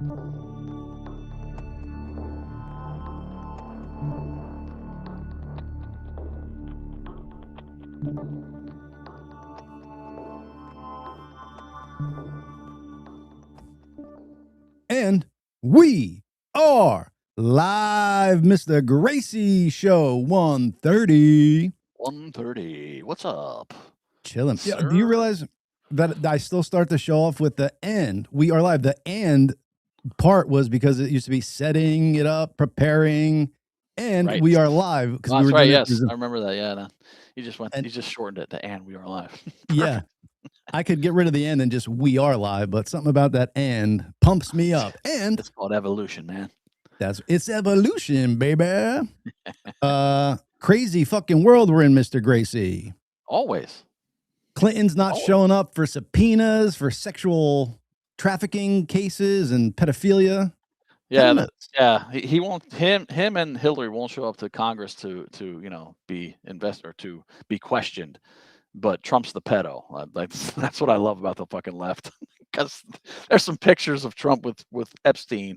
And we are live, Mr. Gracey Show 130. 130. What's up? Chilling. Yeah, do you realize that I still start the show off with the "and"? We are live. The "and" part was because it used to be setting it up, preparing, and Right. we are live. Oh, that's right. Yes, I remember that. Yeah, no. You just shortened it to "and we are live." Yeah. I could get rid of the "and" and just "we are live," but something about that "and" pumps me up. And it's called evolution, man. It's evolution, baby. Crazy fucking world we're in, Mr. Gracey. Always. Clinton's not showing up for subpoenas for sexual trafficking cases and pedophilia. Yeah, he won't. Him and Hillary won't show up to Congress to be invested or to be questioned. But Trump's the pedo. That's what I love about the fucking left, because there's some pictures of Trump with Epstein,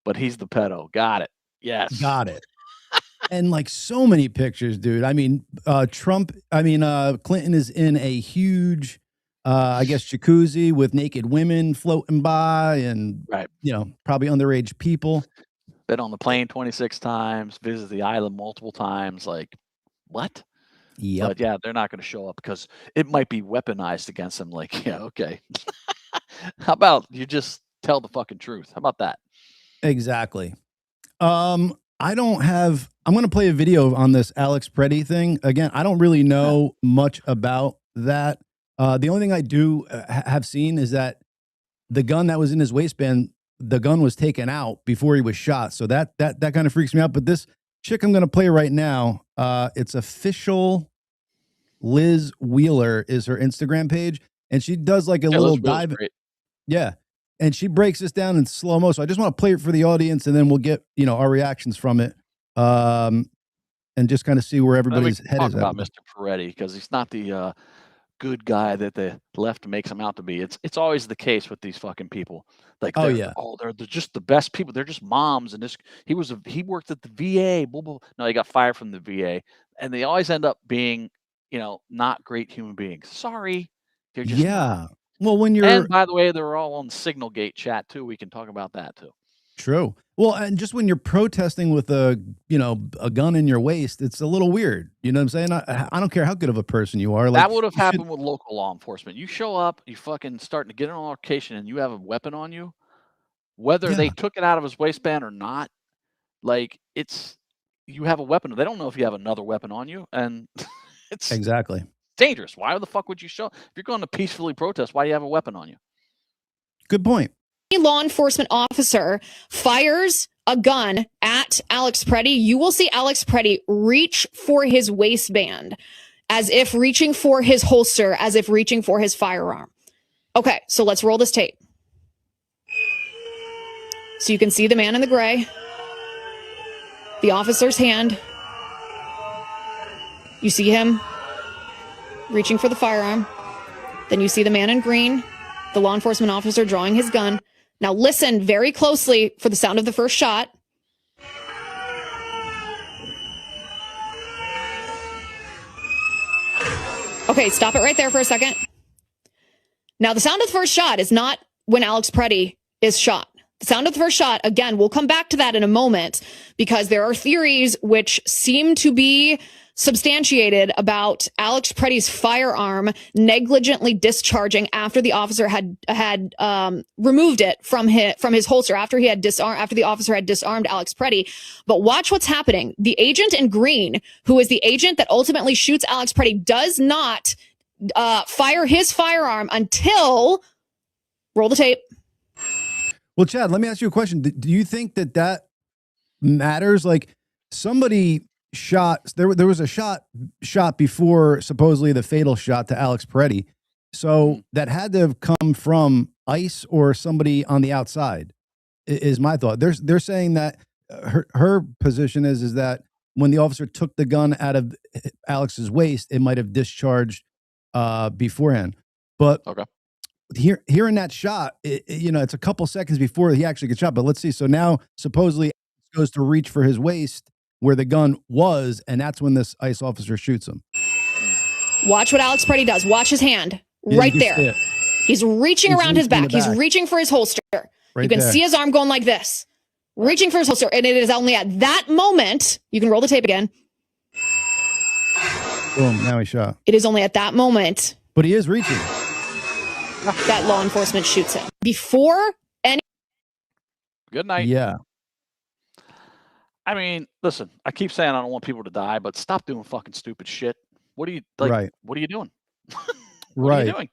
but he's the pedo. Got it. Yes. Got it. And like so many pictures, dude. I mean, Clinton is in a huge, I guess, jacuzzi with naked women floating by and, probably underage people. Been on the plane 26 times, visited the island multiple times. Like, what? Yep. But yeah, they're not going to show up because it might be weaponized against them. Like, yeah, okay. How about you just tell the fucking truth? How about that? Exactly. I'm going to play a video on this Alex Preddy thing. Again, I don't really know much about that. The only thing I do have seen is that the gun that was in his waistband, the gun was taken out before he was shot. So that kind of freaks me out. But this chick I'm going to play right now, it's official Liz Wheeler is her Instagram page. And she does like a little dive. Yeah. And she breaks this down in slow mo. So I just want to play it for the audience, and then we'll get, our reactions from it. And just kind of see where everybody's head is at. Talk about Mr. Peretti, because he's not the good guy that the left makes him out to be. It's always the case with these fucking people. Like, they're just the best people. They're just moms. And he worked at the VA. Blah, blah. No, he got fired from the VA, and they always end up being, not great human beings. Sorry, they're just not. Well, and by the way, they're all on Signal Gate chat too. We can talk about that too. True. Well, and just when you're protesting with a gun in your waist, it's a little weird. You know what I'm saying? I don't care how good of a person you are. Like, that would have happened with local law enforcement. You show up, you fucking starting to get on location, and you have a weapon on you, whether they took it out of his waistband or not. Like, you have a weapon. They don't know if you have another weapon on you, and it's exactly dangerous. Why the fuck would you show? If you're going to peacefully protest, why do you have a weapon on you? Good point. A law enforcement officer fires a gun at Alex Preddy, you will see Alex Preddy reach for his waistband, as if reaching for his holster, as if reaching for his firearm. Okay, so let's roll this tape. So you can see the man in the gray, the officer's hand. You see him reaching for the firearm. Then you see the man in green, the law enforcement officer drawing his gun. Now listen very closely for the sound of the first shot. Okay, stop it right there for a second. Now the sound of the first shot is not when Alex Preddy is shot. The sound of the first shot, again, we'll come back to that in a moment, because there are theories which seem to be substantiated about Alex Preddy's firearm negligently discharging after the officer had removed it from his holster, after the officer had disarmed Alex Preddy. But watch what's happening. The agent in green, who is the agent that ultimately shoots Alex Preddy, does not fire his firearm until, roll the tape. Well, Chad, let me ask you a question. Do you think that matters? Like, somebody shot, there was a shot before supposedly the fatal shot to Alex Preddy. So that had to have come from ICE or somebody on the outside, is my thought. They're saying that her position is that when the officer took the gun out of Alex's waist, it might have discharged beforehand. But hearing that shot, it's a couple seconds before he actually gets shot. But let's see. So now supposedly Alex goes to reach for his waist where the gun was, and that's when this ICE officer shoots him. Watch what Alex Preddy does. Watch his hand right there. He's reaching around his back. He's reaching for his holster. Right, you can see his arm going like this, reaching for his holster. And it is only at that moment, you can roll the tape again. Boom, now he shot. It is only at that moment. But he is reaching. That law enforcement shoots him. Before any. Good night. Yeah. I mean, listen, I keep saying I don't want people to die, but stop doing fucking stupid shit. What are you like? Right. What are you doing? What are you doing?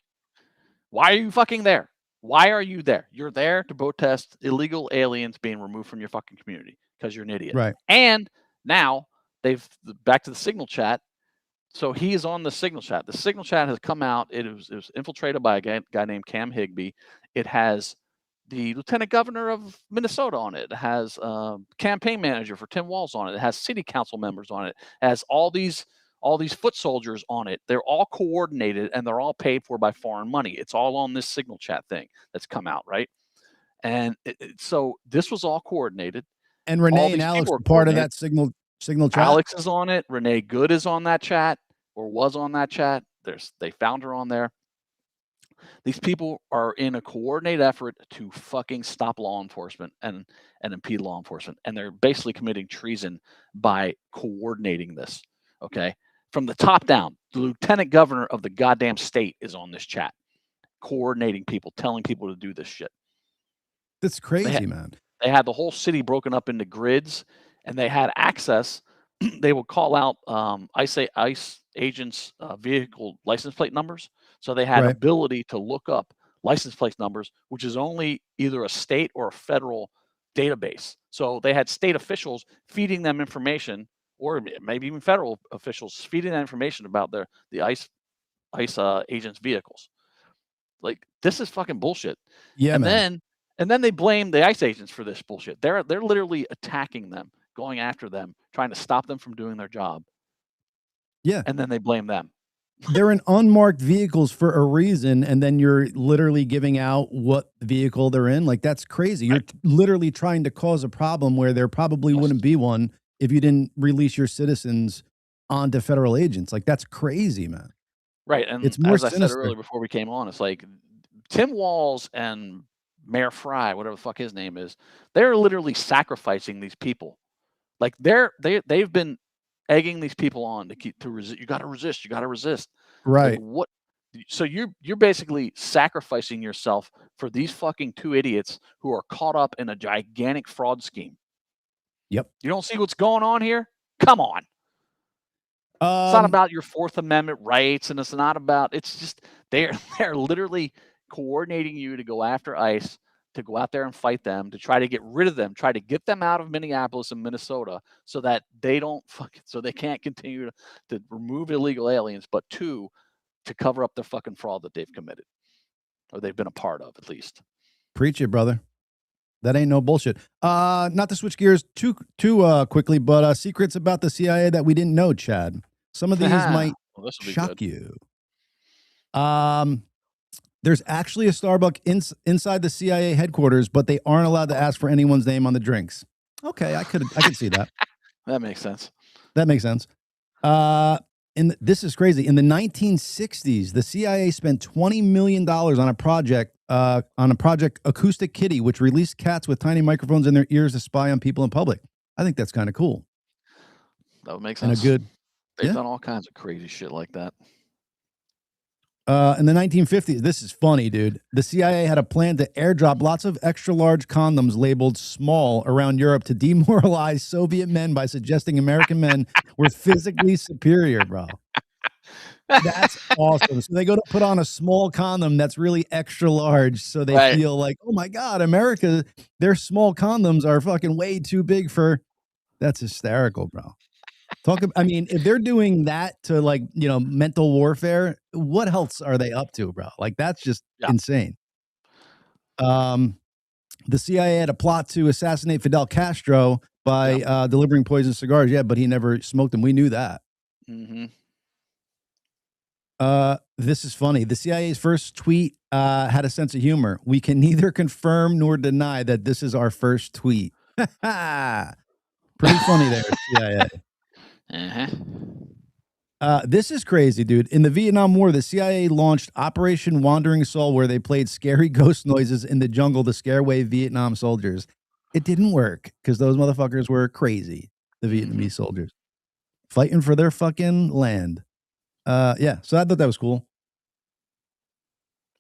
Why are you fucking there? Why are you there? You're there to protest illegal aliens being removed from your fucking community because you're an idiot. Right. And now they've back to the signal chat. So he is on the signal chat. The signal chat has come out. It was infiltrated by a guy named Cam Higbee. It has the lieutenant governor of Minnesota on it. It has campaign manager for Tim Walz on it. It has city council members on it. It has all these foot soldiers on it. They're all coordinated and they're all paid for by foreign money. It's all on this signal chat thing that's come out, right? And so this was all coordinated. And Renee and Alex were part of that signal chat. Alex is on it. Renee Good is on that chat, or was on that chat. They found her on there. These people are in a coordinated effort to fucking stop law enforcement and impede law enforcement. And they're basically committing treason by coordinating this. Okay. From the top down, the lieutenant governor of the goddamn state is on this chat, coordinating people, telling people to do this shit. That's crazy, man. They had the whole city broken up into grids, and they had access. They would call out ICE agents' vehicle license plate numbers. So they had ability to look up license plate numbers, which is only either a state or a federal database. So they had state officials feeding them information, or maybe even federal officials feeding that information about the ICE agents' vehicles. Like, this is fucking bullshit. Yeah, and then they blame the ICE agents for this bullshit. They're literally attacking them, going after them, trying to stop them from doing their job. Yeah. And then they blame them. They're in unmarked vehicles for a reason, and then you're literally giving out what vehicle they're in. Like, that's crazy. You're literally trying to cause a problem where there probably wouldn't be one if you didn't release your citizens onto federal agents. Like, that's crazy, man. Right. And it's more as I said earlier before we came on, it's like Tim Walz and Mayor Fry, whatever the fuck his name is, they're literally sacrificing these people. Like, they've been egging these people on to resist. You got to resist. You got to resist. Right. Like, what? So you're basically sacrificing yourself for these fucking two idiots who are caught up in a gigantic fraud scheme. Yep. You don't see what's going on here? Come on. It's not about your Fourth Amendment rights, and it's not about. It's just they're literally coordinating you to go after ICE, to go out there and fight them, to try to get rid of them, try to get them out of Minneapolis and Minnesota so that they can't continue to remove illegal aliens, but to cover up the fucking fraud that they've committed, or they've been a part of, at least. Preach it, brother. That ain't no bullshit. Not to switch gears too quickly, but secrets about the CIA that we didn't know, Chad. Some of these might shock you. There's actually a Starbucks inside the CIA headquarters, but they aren't allowed to ask for anyone's name on the drinks. Okay, I could see that. That makes sense. That makes sense. This is crazy. In the 1960s, the CIA spent $20 million on a project Acoustic Kitty, which released cats with tiny microphones in their ears to spy on people in public. I think that's kind of cool. That would make sense. And they've done all kinds of crazy shit like that. In the 1950s, this is funny, dude. The CIA had a plan to airdrop lots of extra large condoms labeled small around Europe to demoralize Soviet men by suggesting American men were physically superior, bro. That's awesome. So they go to put on a small condom that's really extra large, so they feel like, oh my God, America, their small condoms are fucking way too big for. That's hysterical, bro. If they're doing that to, like, mental warfare, what else are they up to, bro? Like, that's just insane. The CIA had a plot to assassinate Fidel Castro by delivering poisonous cigars. Yeah, but he never smoked them. We knew that. Mm-hmm. This is funny. The CIA's first tweet had a sense of humor. We can neither confirm nor deny that this is our first tweet. Pretty funny there, CIA. This is crazy, dude. In the Vietnam War, the CIA launched Operation Wandering Soul, where they played scary ghost noises in the jungle to scare away Vietnam soldiers. It didn't work because those motherfuckers were crazy, the Vietnamese soldiers, fighting for their fucking land. Yeah, so I thought that was cool.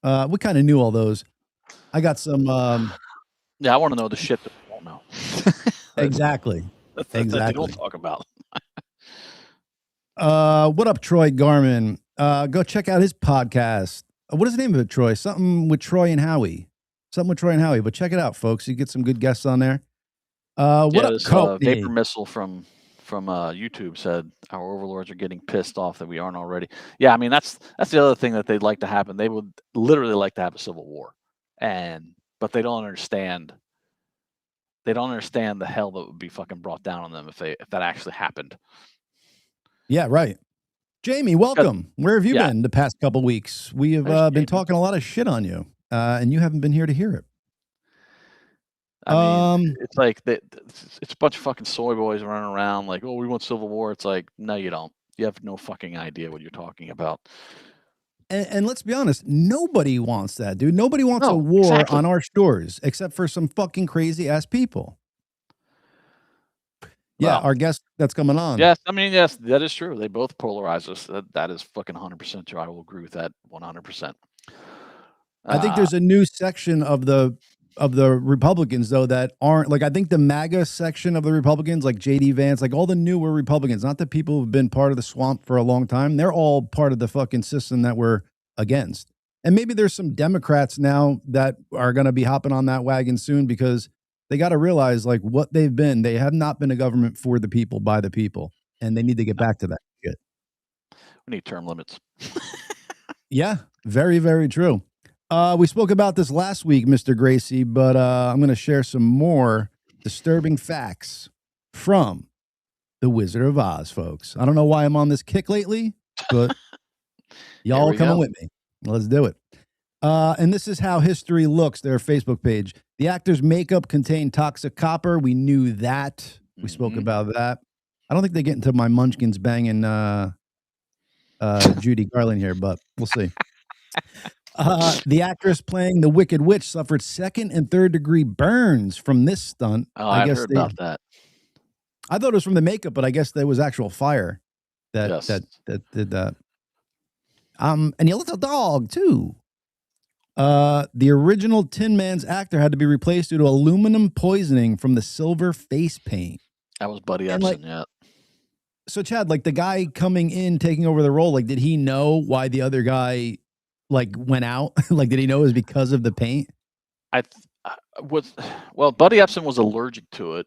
We kind of knew all those. I got some. Yeah, I want to know the shit that we don't know. Exactly. That they don't talk about. What up, Troy Garmin? Go check out his podcast. What is the name of it, Troy? Something with Troy and Howie. But check it out, folks. You get some good guests on there. What up, Courtney? Vapor Missile from YouTube said our overlords are getting pissed off that we aren't already. Yeah, I mean that's the other thing that they'd like to happen. They would literally like to have a civil war, but they don't understand. They don't understand the hell that would be fucking brought down on them if that actually happened. Yeah, right. Jamie, welcome. Where have you been the past couple weeks? We have been talking a lot of shit on you, and you haven't been here to hear it. I mean, it's like it's a bunch of fucking soy boys running around like, oh, we want civil war. It's like, no, you don't. You have no fucking idea what you're talking about. And let's be honest, nobody wants that, dude. Nobody wants a war on our shores except for some fucking crazy ass people. Yeah, our guest that's coming on. Yes, I mean, yes, that is true. They both polarize us. That is fucking 100% true. I will agree with that 100%. I think there's a new section of the Republicans though that aren't like, I think the MAGA section of the Republicans, like JD Vance, like all the newer Republicans, not the people who've been part of the swamp for a long time. They're all part of the fucking system that we're against. And maybe there's some Democrats now that are going to be hopping on that wagon soon because they got to realize like what they've been. They have not been a government for the people, by the people, and they need to get back to that shit. We need term limits. Yeah, very, very true. We spoke about this last week, Mr. Gracey, but I'm going to share some more disturbing facts from The Wizard of Oz, folks. I don't know why I'm on this kick lately, but y'all coming with me. Let's do it. And this is how history looks, their Facebook page. The actor's makeup contained toxic copper. We knew that. We spoke about that. I don't think they get into my munchkins banging Judy Garland here, but we'll see. The actress playing the Wicked Witch suffered 2nd and 3rd degree burns from this stunt. I guess heard about that. I thought it was from the makeup, but I guess there was actual fire that did that. And your little dog too. The original Tin Man's actor had to be replaced due to aluminum poisoning from the silver face paint. That was Buddy Epson, yeah. So Chad, like the guy coming in, taking over the role, like did he know why the other guy like went out? Like did he know it was because of the paint? Buddy Epson was allergic to it,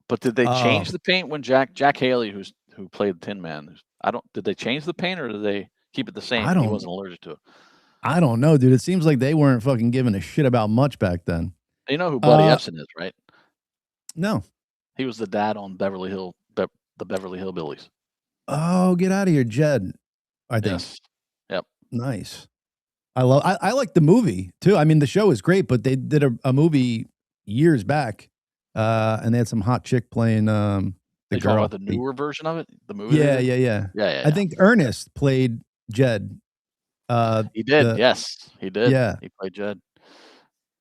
but did they change the paint when Jack Haley, who played Tin Man, did they change the paint or did they keep it the same? He wasn't allergic to it. I don't know, dude. It seems like they weren't fucking giving a shit about much back then. You know who Buddy Epson is, right? No. He was the dad on the Beverly Hillbillies. Oh, get out of here, Jed. I think. Yes. Yep. Nice. I like the movie too. I mean, the show is great, but they did a movie years back, and they had some hot chick playing the girl. About the newer version of it, the movie. Yeah. I think Ernest played Jed. He did. Yes, he did. Yeah, he played Jed.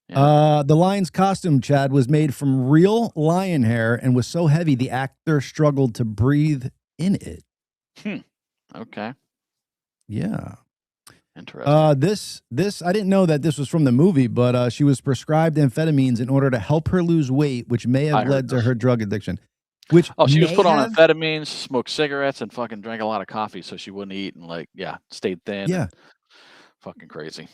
Yeah. The lion's costume, Chad, was made from real lion hair and was so heavy the actor struggled to breathe in it. Okay. Yeah. Interesting. This I didn't know that this was from the movie, but she was prescribed amphetamines in order to help her lose weight, which may have led to her drug addiction. She was put on amphetamines, smoked cigarettes, and fucking drank a lot of coffee so she wouldn't eat and stayed thin. Yeah. Fucking crazy.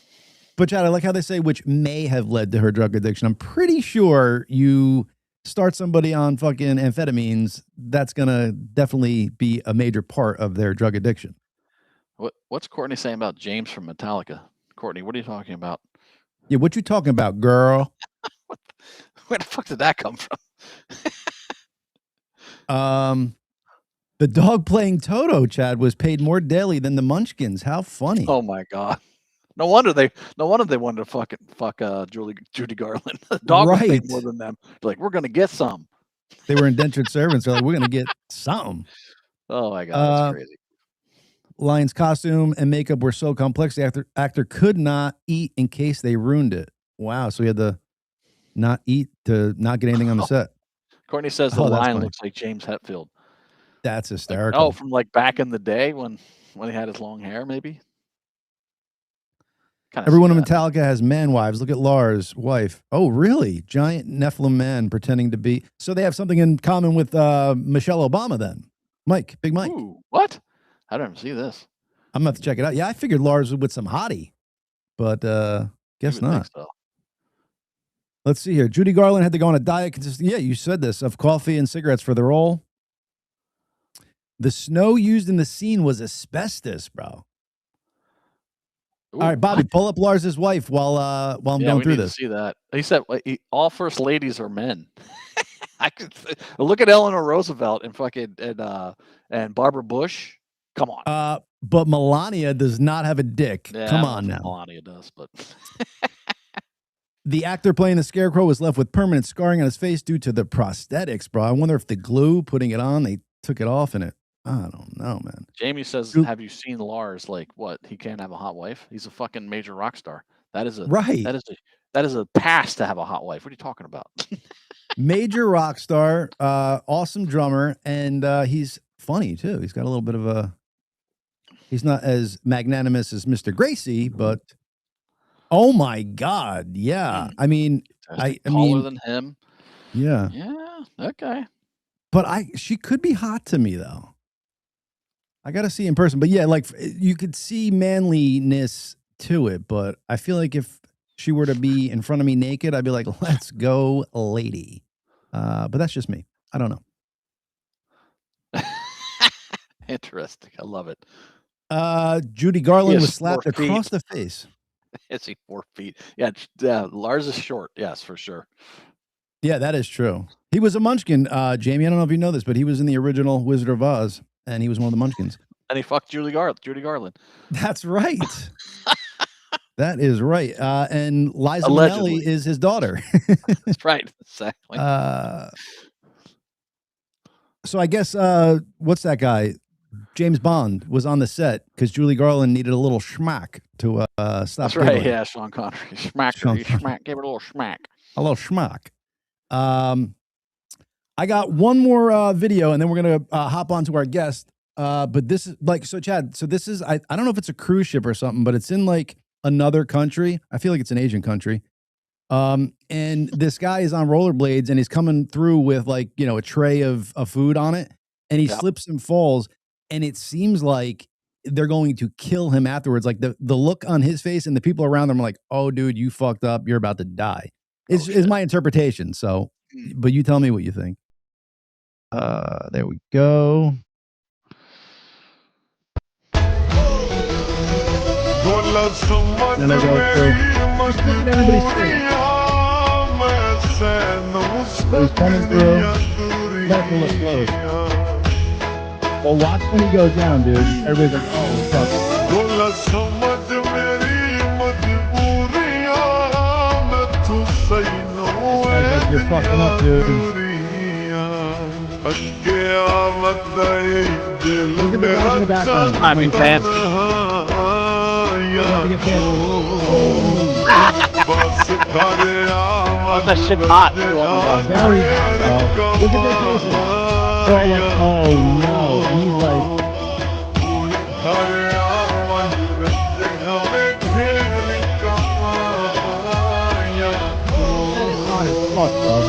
But Chad, I like how they say which may have led to her drug addiction. I'm pretty sure you start somebody on fucking amphetamines, that's gonna definitely be a major part of their drug addiction. What's Courtney saying about James from Metallica? Courtney, what are you talking about? Yeah, what you talking about, girl? Where the fuck did that come from? The dog playing Toto, Chad, was paid more daily than the Munchkins. How funny! Oh my god! No wonder they wanted to fuck Judy Garland. The dog was paid more than them. They're like, we're gonna get some. They were indentured servants. They're like, we're gonna get something. Oh my god, that's crazy. Lion's costume and makeup were so complex, the actor could not eat in case they ruined it. Wow, so he had to not eat to not get anything on the set. Courtney says the lion looks like James Hetfield. That's hysterical. Like, from like back in the day when he had his long hair, maybe. Everyone in Metallica has man wives. Look at Lars' wife. Oh, really? Giant Nephilim man pretending to be. So they have something in common with Michelle Obama then. Mike, Big Mike. Ooh, what? I don't see this. I'm going to have to check it out. Yeah, I figured Lars was with some hottie, but guess not. So. Let's see here. Judy Garland had to go on a diet. Yeah, you said this, of coffee and cigarettes for the role. The snow used in the scene was asbestos, bro. Ooh, all right, Bobby, pull up Lars' wife while I'm going through this. See that? He said all first ladies are men. I could look at Eleanor Roosevelt and fucking and Barbara Bush. Come on. But Melania does not have a dick. Yeah, come on now. Melania does, but the actor playing the Scarecrow was left with permanent scarring on his face due to the prosthetics, bro. I wonder if the glue putting it on, they took it off in it. I don't know, man. Jamie says, have you seen Lars? Like, what? He can't have a hot wife? He's a fucking major rock star. That is a that is a pass to have a hot wife. What are you talking about? Major rock star, awesome drummer, and he's funny too. He's got a little bit of a. He's not as magnanimous as Mr. Gracey, but oh my god, yeah. I mean, I taller mean, than him. Yeah. Yeah. Okay. But she could be hot to me though. I got to see in person, but yeah, like you could see manliness to it, but I feel like if she were to be in front of me naked, I'd be like, let's go, lady. But that's just me. I don't know. Interesting. I love it. Judy Garland was slapped across the face. Is he 4 feet? Yeah, Lars is short. Yes, for sure. Yeah, that is true. He was a Munchkin, Jamie. I don't know if you know this, but he was in the original Wizard of Oz, and he was one of the Munchkins. And he fucked Judy Garland. That's right. That is right. And Liza Minnelli is his daughter. That's right. Exactly. So I guess, what's that guy? James Bond was on the set because Judy Garland needed a little schmack to stop. That's right. Giggling. Yeah, Sean Connery. Schmack. Gave it a little schmack. A little schmack. I got one more video, and then we're gonna hop on to our guest. But this is like, so Chad, so this is, I don't know if it's a cruise ship or something, but it's in like another country. I feel like it's an Asian country. And this guy is on rollerblades and he's coming through with like, you know, a tray of food on it, and he slips and falls, and it seems like they're going to kill him afterwards. Like the look on his face and the people around them are like, oh dude, you fucked up. You're about to die. Is my interpretation. So, but you tell me what you think. There we go. Then I go through. Everybody's straight. He's coming through. That will look close. Well, watch when he goes down, dude. Everybody's like, oh, fuck. Like you're fucking up, dude. Look at the in the background. I mean, fancy. Oh, that shit hot. Very hot. Look at their faces. Oh no. He's like.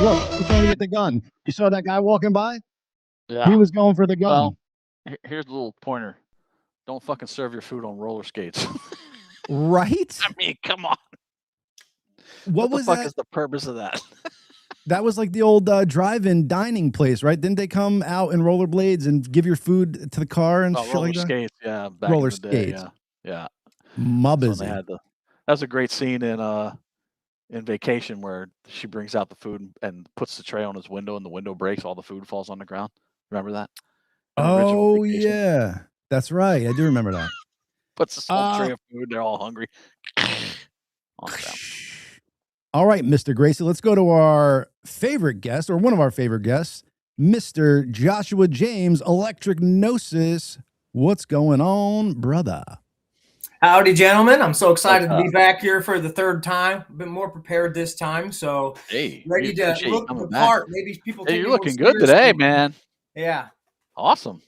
Look, he's trying to get the gun. You saw that guy walking by? Yeah. He was going for the gun. Well, here's a little pointer. Don't fucking serve your food on roller skates. Right? I mean, come on. What the was fuck that? is the purpose of that? That was like the old drive-in dining place, right? Didn't they come out in rollerblades and give your food to the car and shit like that? Roller skates, yeah. Back roller in the day, skates. Yeah. Mubbies. That was a great scene in Vacation where she brings out the food and puts the tray on his window, and the window breaks, all the food falls on the ground. Remember that? Oh yeah, that's right. I do remember that. Puts a whole tray of food. They're all hungry. All right, Mr. Gracey, let's go to our favorite guest, or one of our favorite guests, Mr. Joshua James, Electric Gnosis. What's going on, brother? Howdy, gentlemen. I'm so excited to be back here for the third time. I've been more prepared this time, so ready to look the part. Maybe people think you're looking good today, man. Yeah. Awesome.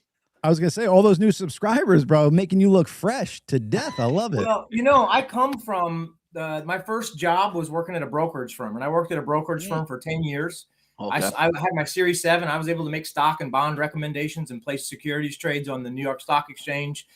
I was going to say, all those new subscribers, bro, making you look fresh to death. I love it. Well, you know, I come from my first job was working at a brokerage firm, and I worked at a brokerage firm for 10 years. Okay. I had my Series 7. I was able to make stock and bond recommendations and place securities trades on the New York Stock Exchange.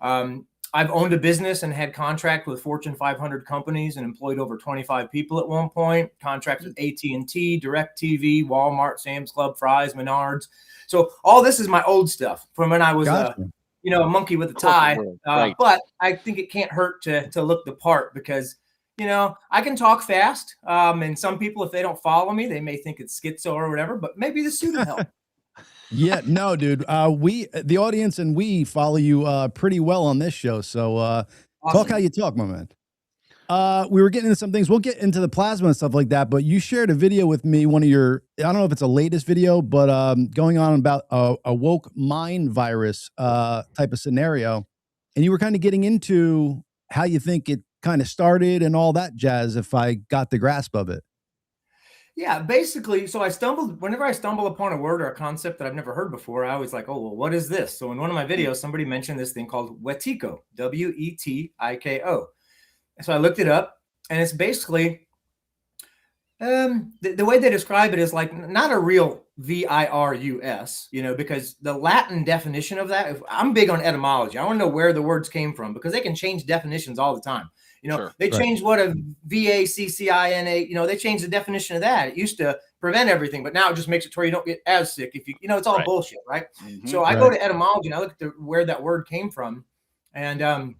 I've owned a business and had contract with Fortune 500 companies and employed over 25 people at one point. Contracts with AT&T, DirecTV, Walmart, Sam's Club, Fry's, Menards. So all this is my old stuff from when I was, a monkey with a tie. Right. But I think it can't hurt to look the part because, you know, I can talk fast. And some people, if they don't follow me, they may think it's schizo or whatever. But maybe the suit will help. Yeah, no, dude. The audience and we follow you pretty well on this show. So awesome. Talk how you talk, my man. We were getting into some things. We'll get into the plasma and stuff like that. But you shared a video with me, one of your, I don't know if it's a latest video, but going on about a woke mind virus type of scenario. And you were kind of getting into how you think it kind of started and all that jazz, if I got the grasp of it. Yeah, basically, so whenever I stumble upon a word or a concept that I've never heard before, I always like, oh, well, what is this? So in one of my videos, somebody mentioned this thing called Wetiko, Wetiko. So I looked it up, and it's basically, the way they describe it is like not a real virus, you know, because the Latin definition of that, I'm big on etymology. I want to know where the words came from because they can change definitions all the time. You know, they changed what a VACCINA, you know, they changed the definition of that. It used to prevent everything, but now it just makes it to where you don't get as sick. If you know, it's all bullshit, right? Mm-hmm. So I go to etymology and I look at where that word came from. And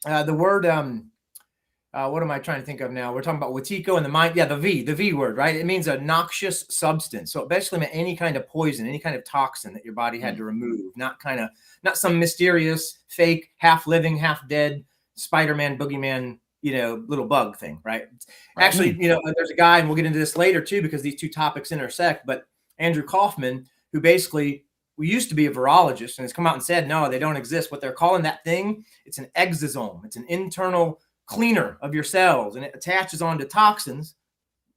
the word, what am I trying to think of now? We're talking about Wetiko and the mind. Yeah, the V word, right? It means a noxious substance. So it basically meant any kind of poison, any kind of toxin that your body had to remove, not some mysterious, fake, half living, half dead Spider-Man, boogeyman, you know, little bug thing, right? Actually, you know, there's a guy, and we'll get into this later too, because these two topics intersect, but Andrew Kaufman, who basically used to be a virologist and has come out and said, no, they don't exist. What they're calling that thing, it's an exosome. It's an internal cleaner of your cells, and it attaches onto toxins.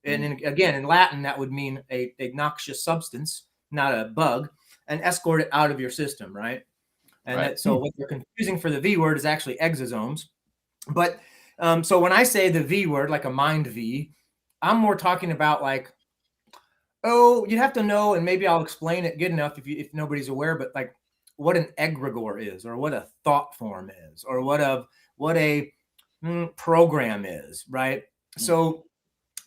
And again, in Latin, that would mean a noxious substance, not a bug, and escort it out of your system, right? And so what they're confusing for the V word is actually exosomes. But so when I say the V word, like a mind V, I'm more talking about like, oh, you'd have to know, and maybe I'll explain it good enough if nobody's aware, but like what an egregore is, or what a thought form is, or what a program is, right? So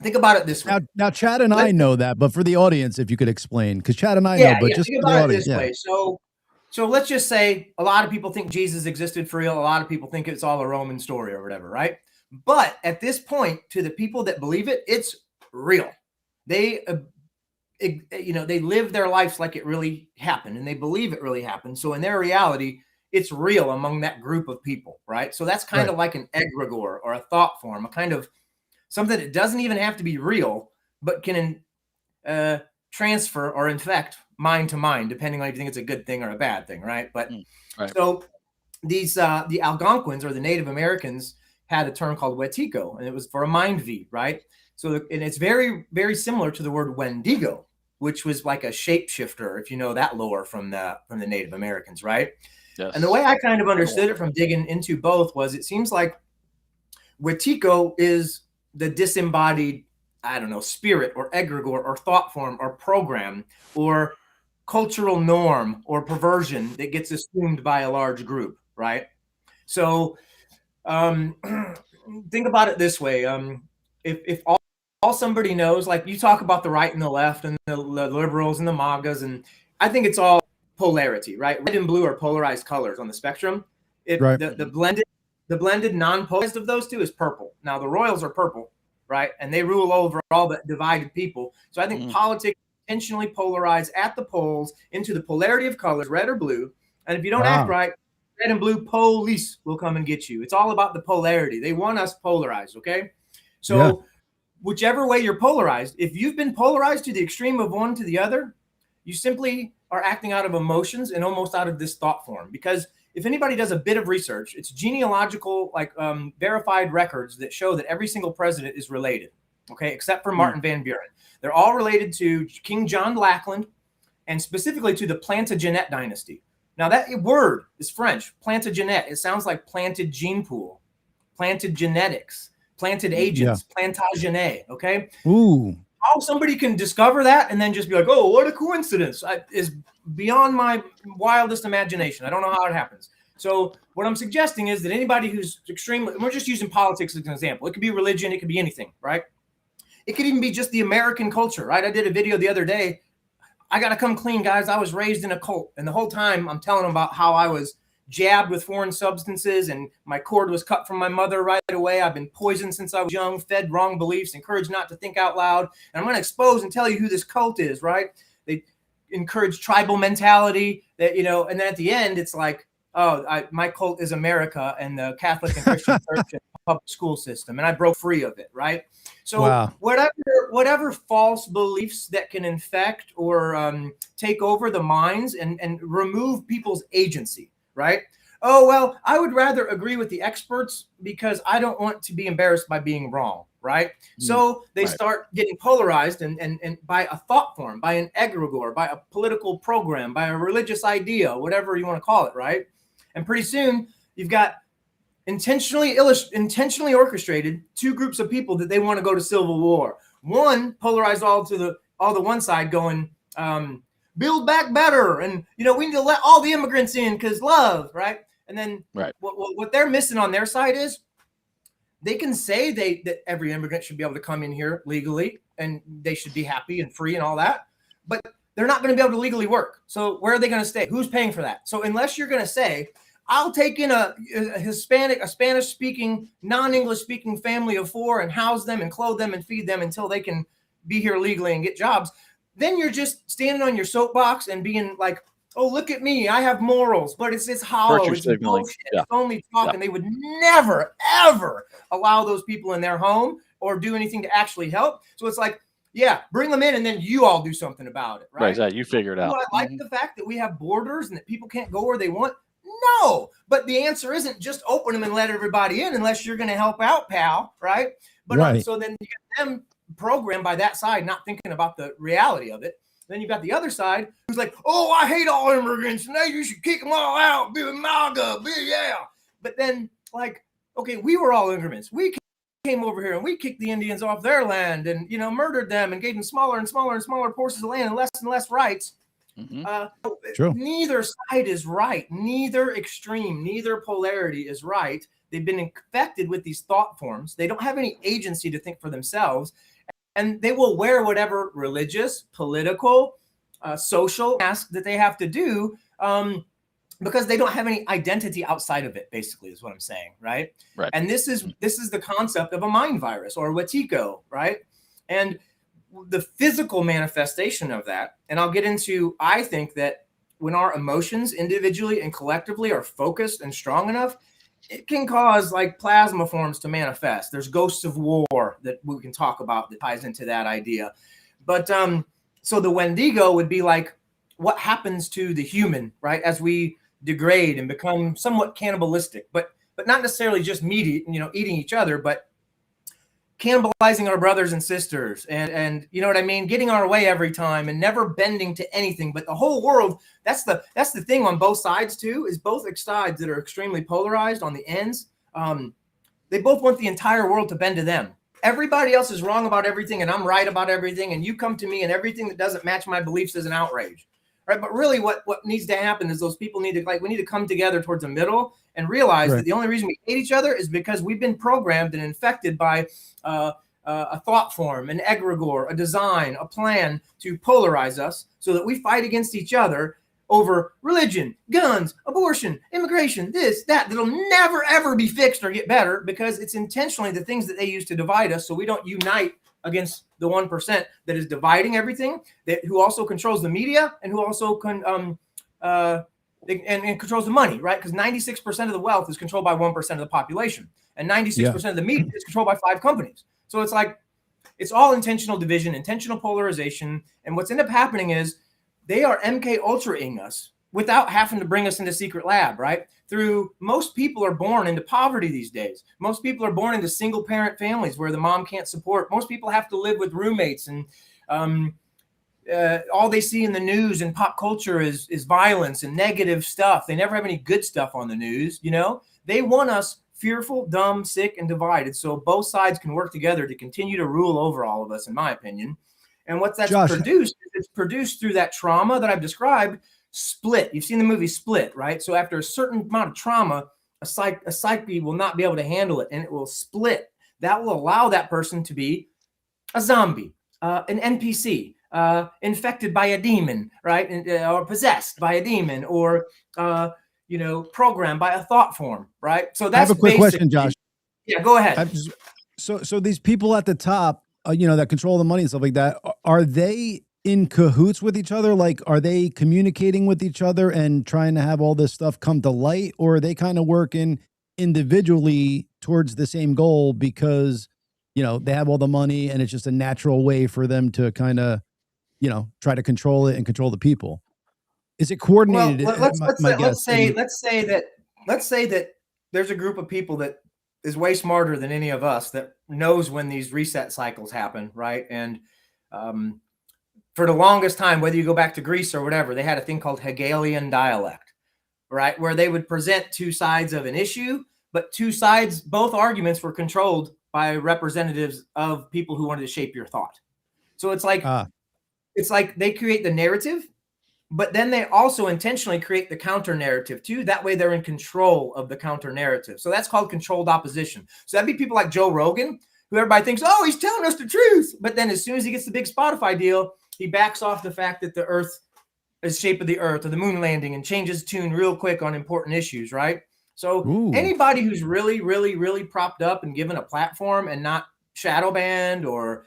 think about it this way. Now Chad and I know that, but for the audience, if you could explain, because Chad and I know, but just think about it this way. So let's just say a lot of people think Jesus existed for real. A lot of people think it's all a Roman story or whatever, right? But at this point, to the people that believe it, it's real. They, they live their lives like it really happened, and they believe it really happened. So in their reality, it's real among that group of people, right? So that's kind of like an egregore or a thought form, a kind of something that doesn't even have to be real, but can transfer or infect mind to mind, depending on if you think it's a good thing or a bad thing, right? But so these the Algonquins, or the Native Americans, had a term called Wetiko, and it was for a mind V, right? So and it's very, very similar to the word Wendigo, which was like a shapeshifter, if you know that lore from the Native Americans, right? Yes. And the way I kind of understood it from digging into both was, it seems like Wetiko is the disembodied, I don't know, spirit or egregore or thought form or program or cultural norm or perversion that gets assumed by a large group, right? So think about it this way. If all somebody knows, like you talk about the right and the left and the liberals and the MAGAs, and I think it's all polarity, right? Red and blue are polarized colors on the spectrum. The blended non-polarized of those two is purple. Now the Royals are purple, right? And they rule over all the divided people. So I think politics intentionally polarize at the poles into the polarity of colors, red or blue. And if you don't act right, red and blue police will come and get you. It's all about the polarity. They want us polarized, okay? So whichever way you're polarized, if you've been polarized to the extreme of one to the other, you simply are acting out of emotions and almost out of this thought form. Because if anybody does a bit of research, it's genealogical, like verified records that show that every single president is related, okay, except for Martin Van Buren. They're all related to King John Lackland and specifically to the Plantagenet dynasty. Now, that word is French, Plantagenet. It sounds like planted gene pool, planted genetics, planted agents, Plantagenet, okay? Ooh. How somebody can discover that and then just be like, oh, what a coincidence, is beyond my wildest imagination. I don't know how it happens. So what I'm suggesting is that anybody who's extremely, we're just using politics as an example. It could be religion. It could be anything, right? It could even be just the American culture, right? I did a video the other day. I got to come clean, guys. I was raised in a cult. And the whole time I'm telling them about how I was jabbed with foreign substances and my cord was cut from my mother right away. I've been poisoned since I was young, fed wrong beliefs, encouraged not to think out loud. And I'm going to expose and tell you who this cult is, right? They encourage tribal mentality that, you know, and then at the end, it's like, oh, my cult is America and the Catholic and Christian church and public school system. And I broke free of it, right? So whatever false beliefs that can infect or take over the minds and remove people's agency, right? Oh, well, I would rather agree with the experts because I don't want to be embarrassed by being wrong, right? So they start getting polarized and by a thought form, by an egregore, by a political program, by a religious idea, whatever you want to call it, right? And pretty soon you've got intentionally orchestrated two groups of people that they want to go to civil war. One polarized all the one side going, build back better. And, you know, we need to let all the immigrants in because love, right? And then what they're missing on their side is they can say that every immigrant should be able to come in here legally and they should be happy and free and all that. But they're not going to be able to legally work. So where are they going to stay? Who's paying for that? So unless you're going to say, I'll take in a Spanish-speaking, non-English-speaking family of 4 and house them and clothe them and feed them until they can be here legally and get jobs, then you're just standing on your soapbox and being like, oh, look at me, I have morals, but it's hollow, it's bullshit, it's only talk, and they would never, ever allow those people in their home or do anything to actually help. So it's like, yeah, bring them in and then you all do something about it, right? Exactly. You figure it out. I like the fact that we have borders and that people can't go where they want. No, but the answer isn't just open them and let everybody in unless you're going to help out, pal, right? But so then you get them programmed by that side, not thinking about the reality of it. Then you've got the other side who's like, oh, I hate all immigrants. Now you should kick them all out. Be MAGA, yeah. But then, like, okay, we were all immigrants. We came over here and we kicked the Indians off their land and, you know, murdered them and gave them smaller and smaller and smaller portions of land and less rights. True. Neither side is right. Neither extreme, neither polarity is right. They've been infected with these thought forms. They don't have any agency to think for themselves. And they will wear whatever religious, political, social mask that they have to do because they don't have any identity outside of it, basically, is what I'm saying, right? And this is the concept of a mind virus or Wetiko, right? And the physical manifestation of that, and I'll get into, I think that when our emotions individually and collectively are focused and strong enough, it can cause like plasma forms to manifest. There's ghosts of war that we can talk about that ties into that idea. But so the Wendigo would be like what happens to the human, right? As we degrade and become somewhat cannibalistic, but not necessarily just eating each other, but cannibalizing our brothers and sisters and you know what I mean? Getting our way every time and never bending to anything, but the whole world, that's the thing on both sides too, is both sides that are extremely polarized on the ends. They both want the entire world to bend to them. Everybody else is wrong about everything and I'm right about everything. And you come to me and everything that doesn't match my beliefs is an outrage. Right. But really what needs to happen is those people need to come together towards the middle and realize that the only reason we hate each other is because we've been programmed and infected by a thought form, an egregore, a design, a plan to polarize us so that we fight against each other over religion, guns, abortion, immigration, this, that, that'll never, ever be fixed or get better because it's intentionally the things that they use to divide us so we don't unite against the 1% that is dividing everything, who also controls the media and who also and controls the money, right? Because 96% of the wealth is controlled by 1% of the population, and 96% of the media is controlled by 5 companies. So it's like, it's all intentional division, intentional polarization. And what's ended up happening is they are MK Ultra-ing us without having to bring us into secret lab, right? Most people are born into poverty these days. Most people are born into single parent families where the mom can't support. Most people have to live with roommates, and all they see in the news and pop culture is violence and negative stuff. They never have any good stuff on the news. They want us fearful, dumb, sick, and divided, so both sides can work together to continue to rule over all of us, in my opinion. And what that's produced, it's produced through that trauma that I've described. Split. You've seen the movie Split, right? So after a certain amount of trauma, a psyche will not be able to handle it, and it will split. That will allow that person to be a zombie, an NPC, infected by a demon, right? Or possessed by a demon, or programmed by a thought form, right? So that's. I have a quick question, Josh. Yeah, go ahead. So these people at the top, that control the money and stuff like that, are they in cahoots with each other? Like, are they communicating with each other and trying to have all this stuff come to light, or are they kind of working individually towards the same goal because, they have all the money and it's just a natural way for them to kind of, try to control it and control the people? Is it coordinated? Well, let's say that there's a group of people that is way smarter than any of us that knows when these reset cycles happen, right? And for the longest time, whether you go back to Greece or whatever, they had a thing called Hegelian dialect, right? Where they would present 2 sides of an issue, but both arguments were controlled by representatives of people who wanted to shape your thought. So it's like they create the narrative, but then they also intentionally create the counter narrative too. That way they're in control of the counter narrative. So that's called controlled opposition. So that'd be people like Joe Rogan, who everybody thinks, oh, he's telling us the truth. But then as soon as he gets the big Spotify deal, he backs off the fact that the earth is shape of the earth or the moon landing and changes tune real quick on important issues, right? So anybody who's really, really, really propped up and given a platform and not shadow banned or,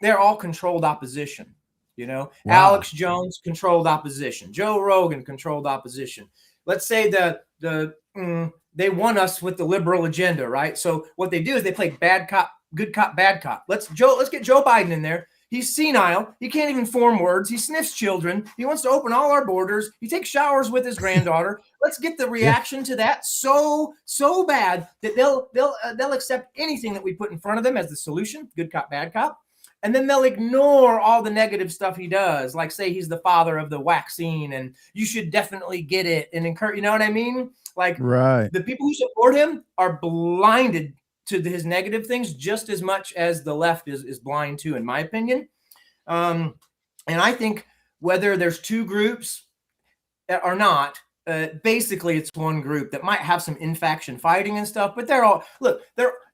they're all controlled opposition. Wow. Alex Jones, controlled opposition. Joe Rogan, controlled opposition. Let's say they want us with the liberal agenda, right? So what they do is they play bad cop, good cop, bad cop. Let's get Joe Biden in there. He's senile. He can't even form words. He sniffs children. He wants to open all our borders. He takes showers with his granddaughter. Let's get the reaction to that so bad that they'll accept anything that we put in front of them as the solution, good cop, bad cop. And then they'll ignore all the negative stuff he does, like say he's the father of the vaccine and you should definitely get it and encourage, you know what I mean? Like the people who support him are blinded to his negative things just as much as the left is blind to, in my opinion. And I think whether there's 2 groups or not, basically it's one group that might have some in-faction fighting and stuff, but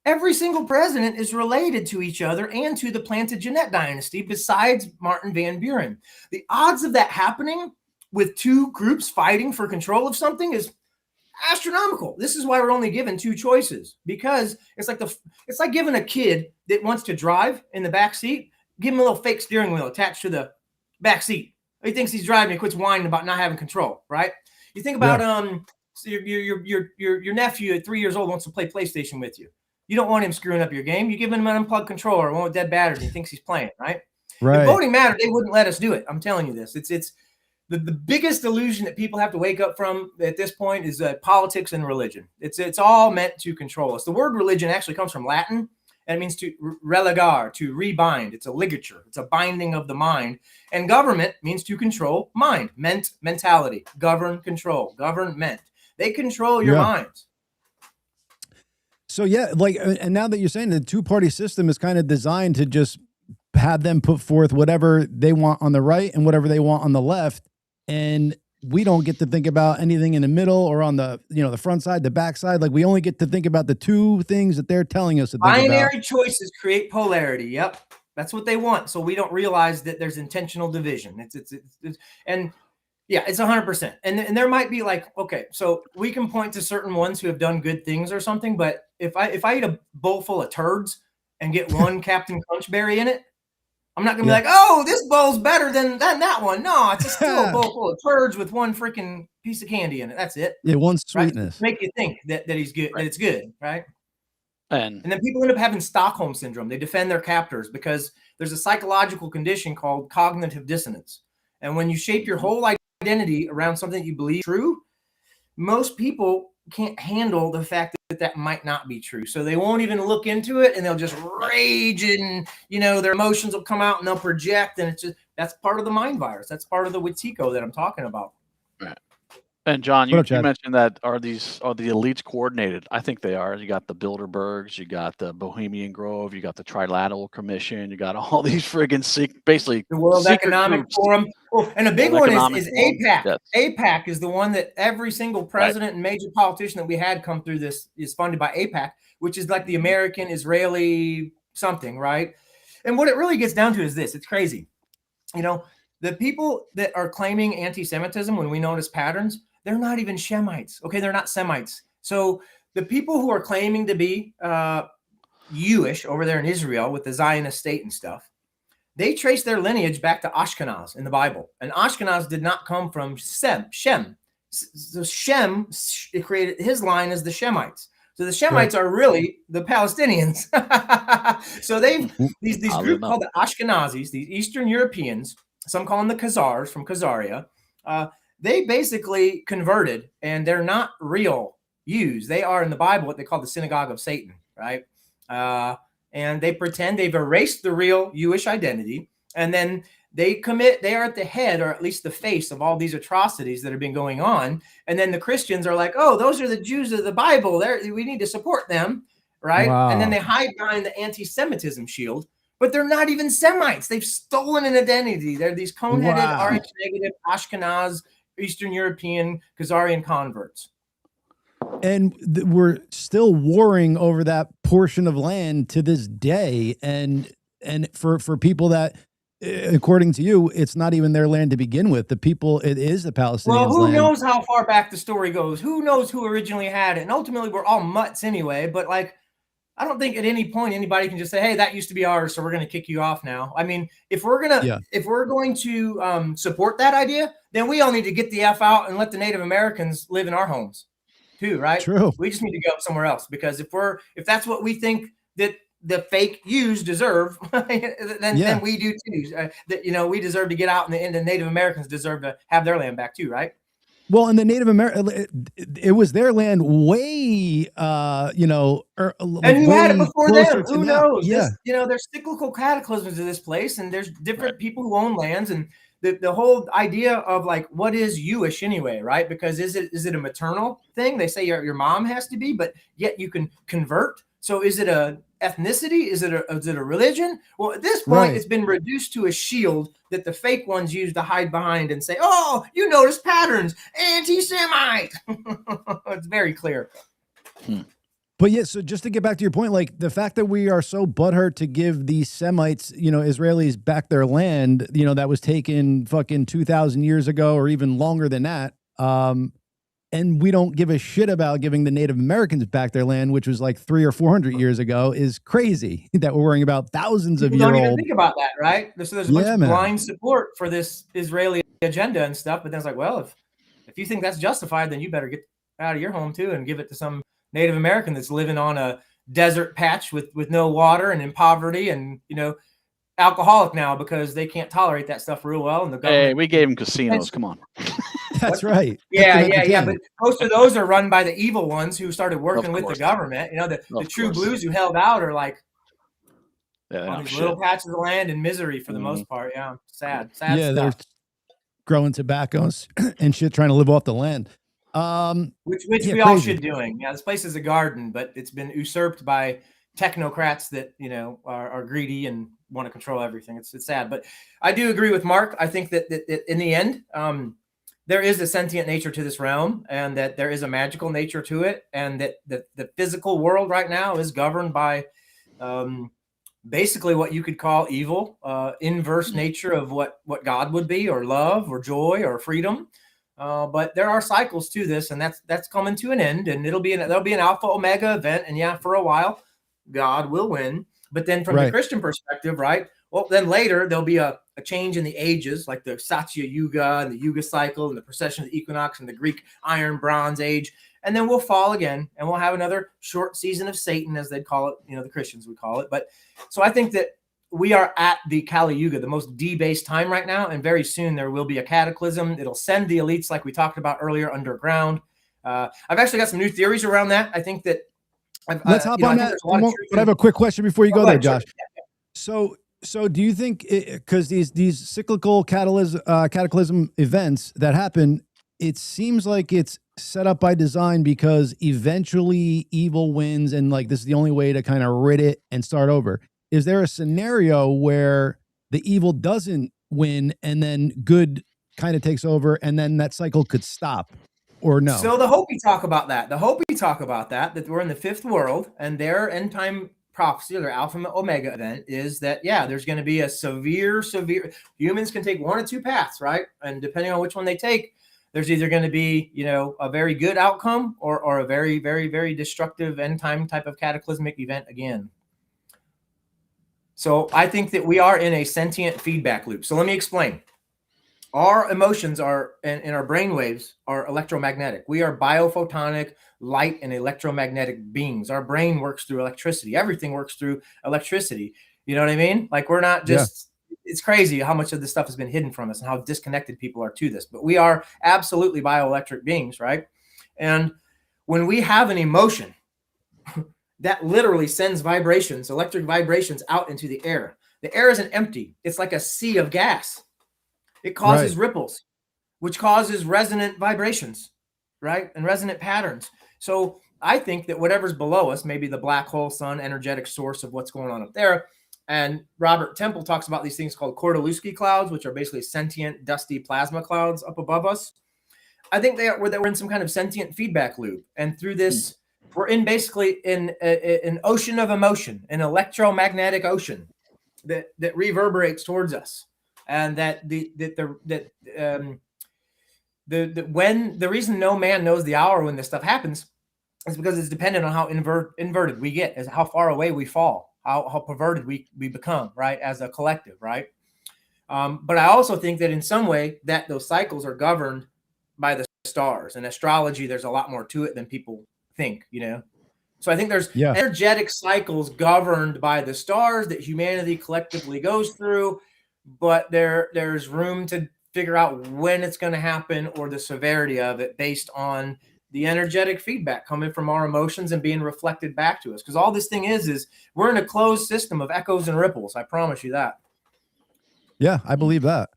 every single president is related to each other and to the Plantagenet dynasty besides Martin Van Buren. The odds of that happening with 2 groups fighting for control of something is astronomical. This is why we're only given 2 choices, because it's like giving a kid that wants to drive in the back seat, give him a little fake steering wheel attached to the back seat. He thinks he's driving, he quits whining about not having control, right? You think about your nephew at 3 years old wants to play PlayStation with you. You don't want him screwing up your game. You give him an unplugged controller, one with dead batteries, and he thinks he's playing, right? Right. If voting mattered, they wouldn't let us do it. I'm telling you this. It's the biggest illusion that people have to wake up from at this point is politics and religion. It's all meant to control us. The word religion actually comes from Latin, and it means to relegare, to rebind. It's a ligature. It's a binding of the mind. And government means to control mind, mentality, govern, control, government. They control your minds. So and now that you're saying the 2-party system is kind of designed to just have them put forth whatever they want on the right and whatever they want on the left, and we don't get to think about anything in the middle or on the the front side, the back side. Like, we only get to think about the 2 things that they're telling us to think about. Binary choices create polarity. Yep, that's what they want. So we don't realize that there's intentional division. It's 100%. And there might be okay, so we can point to certain ones who have done good things or something, but if I eat a bowl full of turds, and get one Captain Crunchberry in it, I'm not gonna be like, oh, this bowl's better than that one. No, it's still a bowl full of turds with one freaking piece of candy in it. That's it. Yeah, one sweetness. Right? Make you think that he's good, that it's good, right? And then people end up having Stockholm syndrome. They defend their captors because there's a psychological condition called cognitive dissonance. And when you shape your whole identity around something that you believe is true, most people can't handle the fact that might not be true. So they won't even look into it, and they'll just rage, and their emotions will come out and they'll project. And it's just, that's part of the mind virus. That's part of the Wetiko that I'm talking about. Right. And John, you mentioned that are the elites coordinated? I think they are. You got the Bilderbergs, you got the Bohemian Grove, you got the Trilateral Commission, you got all these friggin' basically the World Economic Forum. Oh, and a big one is APAC. Yes. APAC is the one that every single president and major politician that we had come through this is funded by APAC, which is like the American Israeli something, right? And what it really gets down to is this. It's crazy. The people that are claiming anti-Semitism, when we notice patterns, they're not even Shemites. Okay, they're not Semites. So the people who are claiming to be Jewish over there in Israel with the Zionist state and stuff, they trace their lineage back to Ashkenaz in the Bible. And Ashkenaz did not come from Shem. So Shem created his line as the Shemites. So the Shemites are really the Palestinians. So these group called the Ashkenazis, these Eastern Europeans, some call them the Khazars from Khazaria, they basically converted, and they're not real Jews. They are in the Bible what they call the synagogue of Satan, right? And they pretend they've erased the real Jewish identity, and then they are at the head, or at least the face, of all these atrocities that have been going on. And then the Christians are like, oh, those are the Jews of the Bible. We need to support them, right? Wow. And then they hide behind the anti-Semitism shield, but they're not even Semites. They've stolen an identity. They're these cone-headed, Rh-negative, Ashkenaz, Eastern European, Khazarian converts. And we're still warring over that portion of land to this day. And for people that, according to you, it's not even their land to begin with. The people, it is the Palestinians' land. Well, who knows how far back the story goes? Who knows who originally had it? And ultimately, we're all mutts anyway. But I don't think at any point anybody can just say, hey, that used to be ours, so we're going to kick you off now. I mean, if we're going to support that idea, then we all need to get the F out and let the Native Americans live in our homes too, right? True. We just need to go somewhere else, because if that's what we think that the fake Jews deserve, then we do too. We deserve to get out, and the Native Americans deserve to have their land back too, right? Well, and the Native American, it was their land way, and you had it before them. Who knows? Yeah. There's cyclical cataclysms in this place, and there's different people who own lands, and the whole idea of what is Jewish anyway, right? Because is it a maternal thing? They say your mom has to be, but yet you can convert. So is it a ethnicity? Is it a religion? Well, at this point, It's been reduced to a shield that the fake ones use to hide behind and say, oh, you notice patterns, anti-Semite. It's very clear. But yeah, so just to get back to your point, the fact that we are so butthurt to give these Semites, Israelis back their land, that was taken fucking 2,000 years ago or even longer than that. And we don't give a shit about giving the Native Americans back their land, which was 300 or 400 years ago, is crazy that we're worrying about thousands of years old. Don't even think about that, right? So there's much blind support for this Israeli agenda and stuff. But then it's well, if you think that's justified, then you better get out of your home too and give it to some Native American that's living on a desert patch with no water and in poverty and, alcoholic now because they can't tolerate that stuff real well. And the government, hey, we gave them casinos. Come on. That's right. Yeah. But most of those are run by the evil ones who started working with the government. The true blues who held out are on these little patches of land in misery for the most part. Yeah. Sad stuff. They're growing tobaccos and shit, trying to live off the land. Which we all should doing. Yeah, this place is a garden, but it's been usurped by technocrats that are greedy and want to control everything. It's sad, but I do agree with Mark. I think that in the end, there is a sentient nature to this realm, and that there is a magical nature to it, and that the physical world right now is governed by basically what you could call evil, inverse nature of what God would be, or love, or joy, or freedom. But there are cycles to this, and that's coming to an end, and there'll be an alpha omega event, and for a while God will win. But then from the Christian perspective, right? Well, then later there'll be a change in the ages, like the Satya Yuga and the Yuga cycle and the precession of the equinox and the Greek Iron Bronze Age. And then we'll fall again and we'll have another short season of Satan, as they'd call it, the Christians would call it. But so I think that we are at the Kali Yuga, the most debased time right now. And very soon there will be a cataclysm. It'll send the elites, like we talked about earlier, underground. I've actually got some new theories around that. I think that let's hop on that. But I have a quick question before you go there, Josh. Sure. So do you think, because these cyclical cataclysm events that happen, it seems like it's set up by design because eventually evil wins and like this is the only way to kind of rid it and start over? Is there a scenario where the evil doesn't win and then good kind of takes over and then that cycle could stop, or no? So the Hopi talk about that. That we're in the fifth world and their end time prophecy, or their Alpha and Omega event, is that, there's going to be a severe, humans can take one or two paths, right? And depending on which one they take, there's either going to be, a very good outcome or a very, very, very destructive end time type of cataclysmic event again. So I think that we are in a sentient feedback loop. So let me explain. Our emotions are, and our brain waves are electromagnetic. We are biophotonic, light, and electromagnetic beings. Our brain works through electricity. Everything works through electricity. You know what I mean? Like, we're not just, it's crazy how much of this stuff has been hidden from us and how disconnected people are to this. But we are absolutely bioelectric beings, right? And when we have an emotion, that literally sends vibrations, electric vibrations, out into the air. The air isn't empty. It's like a sea of gas. It causes ripples, which causes resonant vibrations, right? And resonant patterns. So I think that whatever's below us, maybe the black hole, sun, energetic source of what's going on up there. And Robert Temple talks about these things called Kordylewski clouds, which are basically sentient, dusty plasma clouds up above us. I think we're in some kind of sentient feedback loop. And through this, we're in basically an ocean of emotion, an electromagnetic ocean that reverberates towards us. And when the reason no man knows the hour when this stuff happens is because it's dependent on how inverted we get, as how far away we fall, how perverted we become, right, as a collective, right? But I also think that in some way that those cycles are governed by the stars. In astrology, there's a lot more to it than people think, So I think there's energetic cycles governed by the stars that humanity collectively goes through. But there's room to figure out when it's going to happen or the severity of it based on the energetic feedback coming from our emotions and being reflected back to us. Because all this thing is we're in a closed system of echoes and ripples. I promise you that. Yeah, I believe that.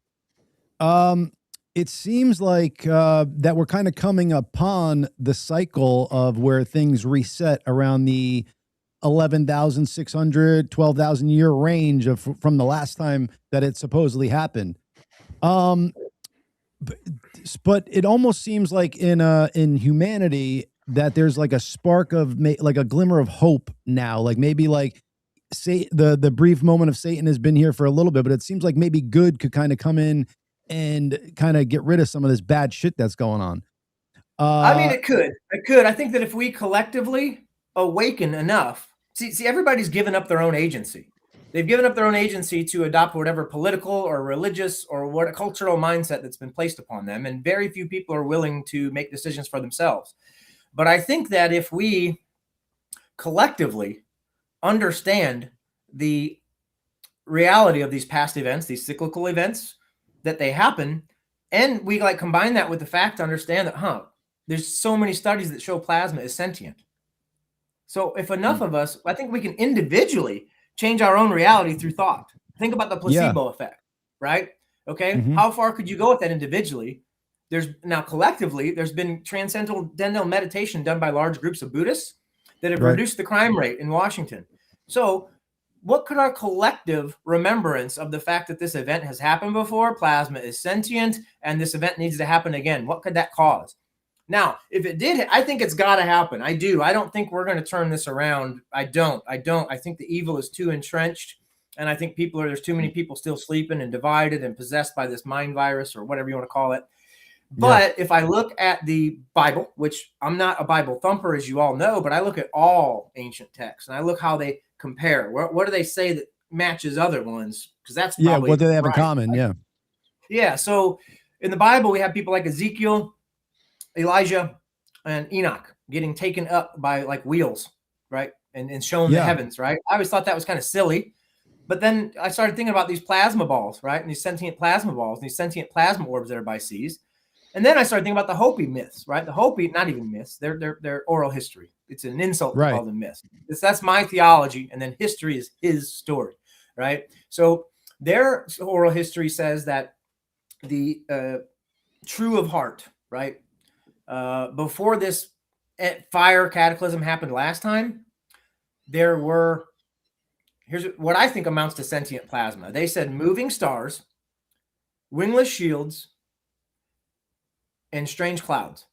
It seems like that we're kind of coming upon the cycle of where things reset around the 11,600, 12,000 year range from the last time that it supposedly happened. But it almost seems like in humanity that there's like a spark of like a glimmer of hope now. Like maybe like say the brief moment of Satan has been here for a little bit, but it seems like maybe good could kind of come in and kind of get rid of some of this bad shit that's going on. I mean, it could. I think that if we collectively awaken enough, see, everybody's given up their own agency. They've given up their own agency to adopt whatever political or religious or what a cultural mindset that's been placed upon them. And very few people are willing to make decisions for themselves. But I think that if we collectively understand the reality of these past events, these cyclical events, that they happen, and we like combine that with the fact to understand that, there's so many studies that show plasma is sentient. So if enough of us, I think we can individually change our own reality through thought. Think about the placebo effect, right? Okay. Mm-hmm. How far could you go with that individually? Now collectively, there's been transcendental meditation done by large groups of Buddhists that have reduced the crime rate in Washington. So what could our collective remembrance of the fact that this event has happened before, plasma is sentient, and this event needs to happen again, what could that cause? Now, if it did, I think it's got to happen. I do. I don't think we're going to turn this around. I don't. I think the evil is too entrenched. And I think there's too many people still sleeping and divided and possessed by this mind virus or whatever you want to call it. But if I look at the Bible, which I'm not a Bible thumper, as you all know, but I look at all ancient texts and I look how they compare. What do they say that matches other ones? Because that's probably what do they have in common? Right? Yeah. So in the Bible, we have people like Ezekiel, Elijah, and Enoch getting taken up by like wheels, right? And shown the heavens, right? I always thought that was kind of silly. But then I started thinking about these plasma balls, right? And these sentient plasma balls, and these sentient plasma orbs that everybody sees. And then I started thinking about the Hopi myths, right? The Hopi, not even myths, they're oral history. It's an insult to call them myths. That's my theology, and then history is his story, right? So their oral history says that the true of heart, right? Before this fire cataclysm happened last time, there were, here's what I think amounts to sentient plasma. They said moving stars, wingless shields, and strange clouds.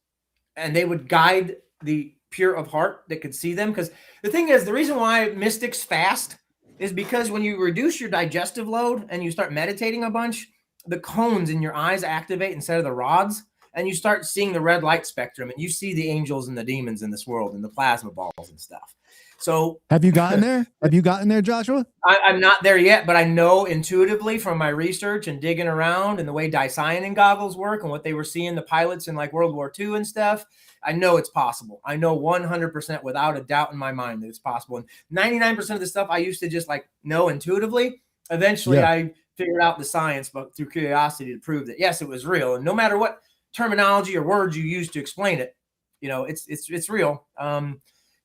And they would guide the pure of heart that could see them. Because the thing is, the reason why mystics fast is because when you reduce your digestive load and you start meditating a bunch, the cones in your eyes activate instead of the rods. And you start seeing the red light spectrum, and you see the angels and the demons in this world and the plasma balls and stuff. So have you gotten there? Have you gotten there, Joshua? I'm not there yet, but I know intuitively from my research and digging around and the way dye-cyanin goggles work and what they were seeing the pilots in like World War II and stuff. I know it's possible. I know 100% without a doubt in my mind that it's possible. And 99% of the stuff I used to just like know intuitively. Eventually I figured out the science, but through curiosity to prove that, yes, it was real. And no matter what terminology or words you use to explain it, you know, it's real.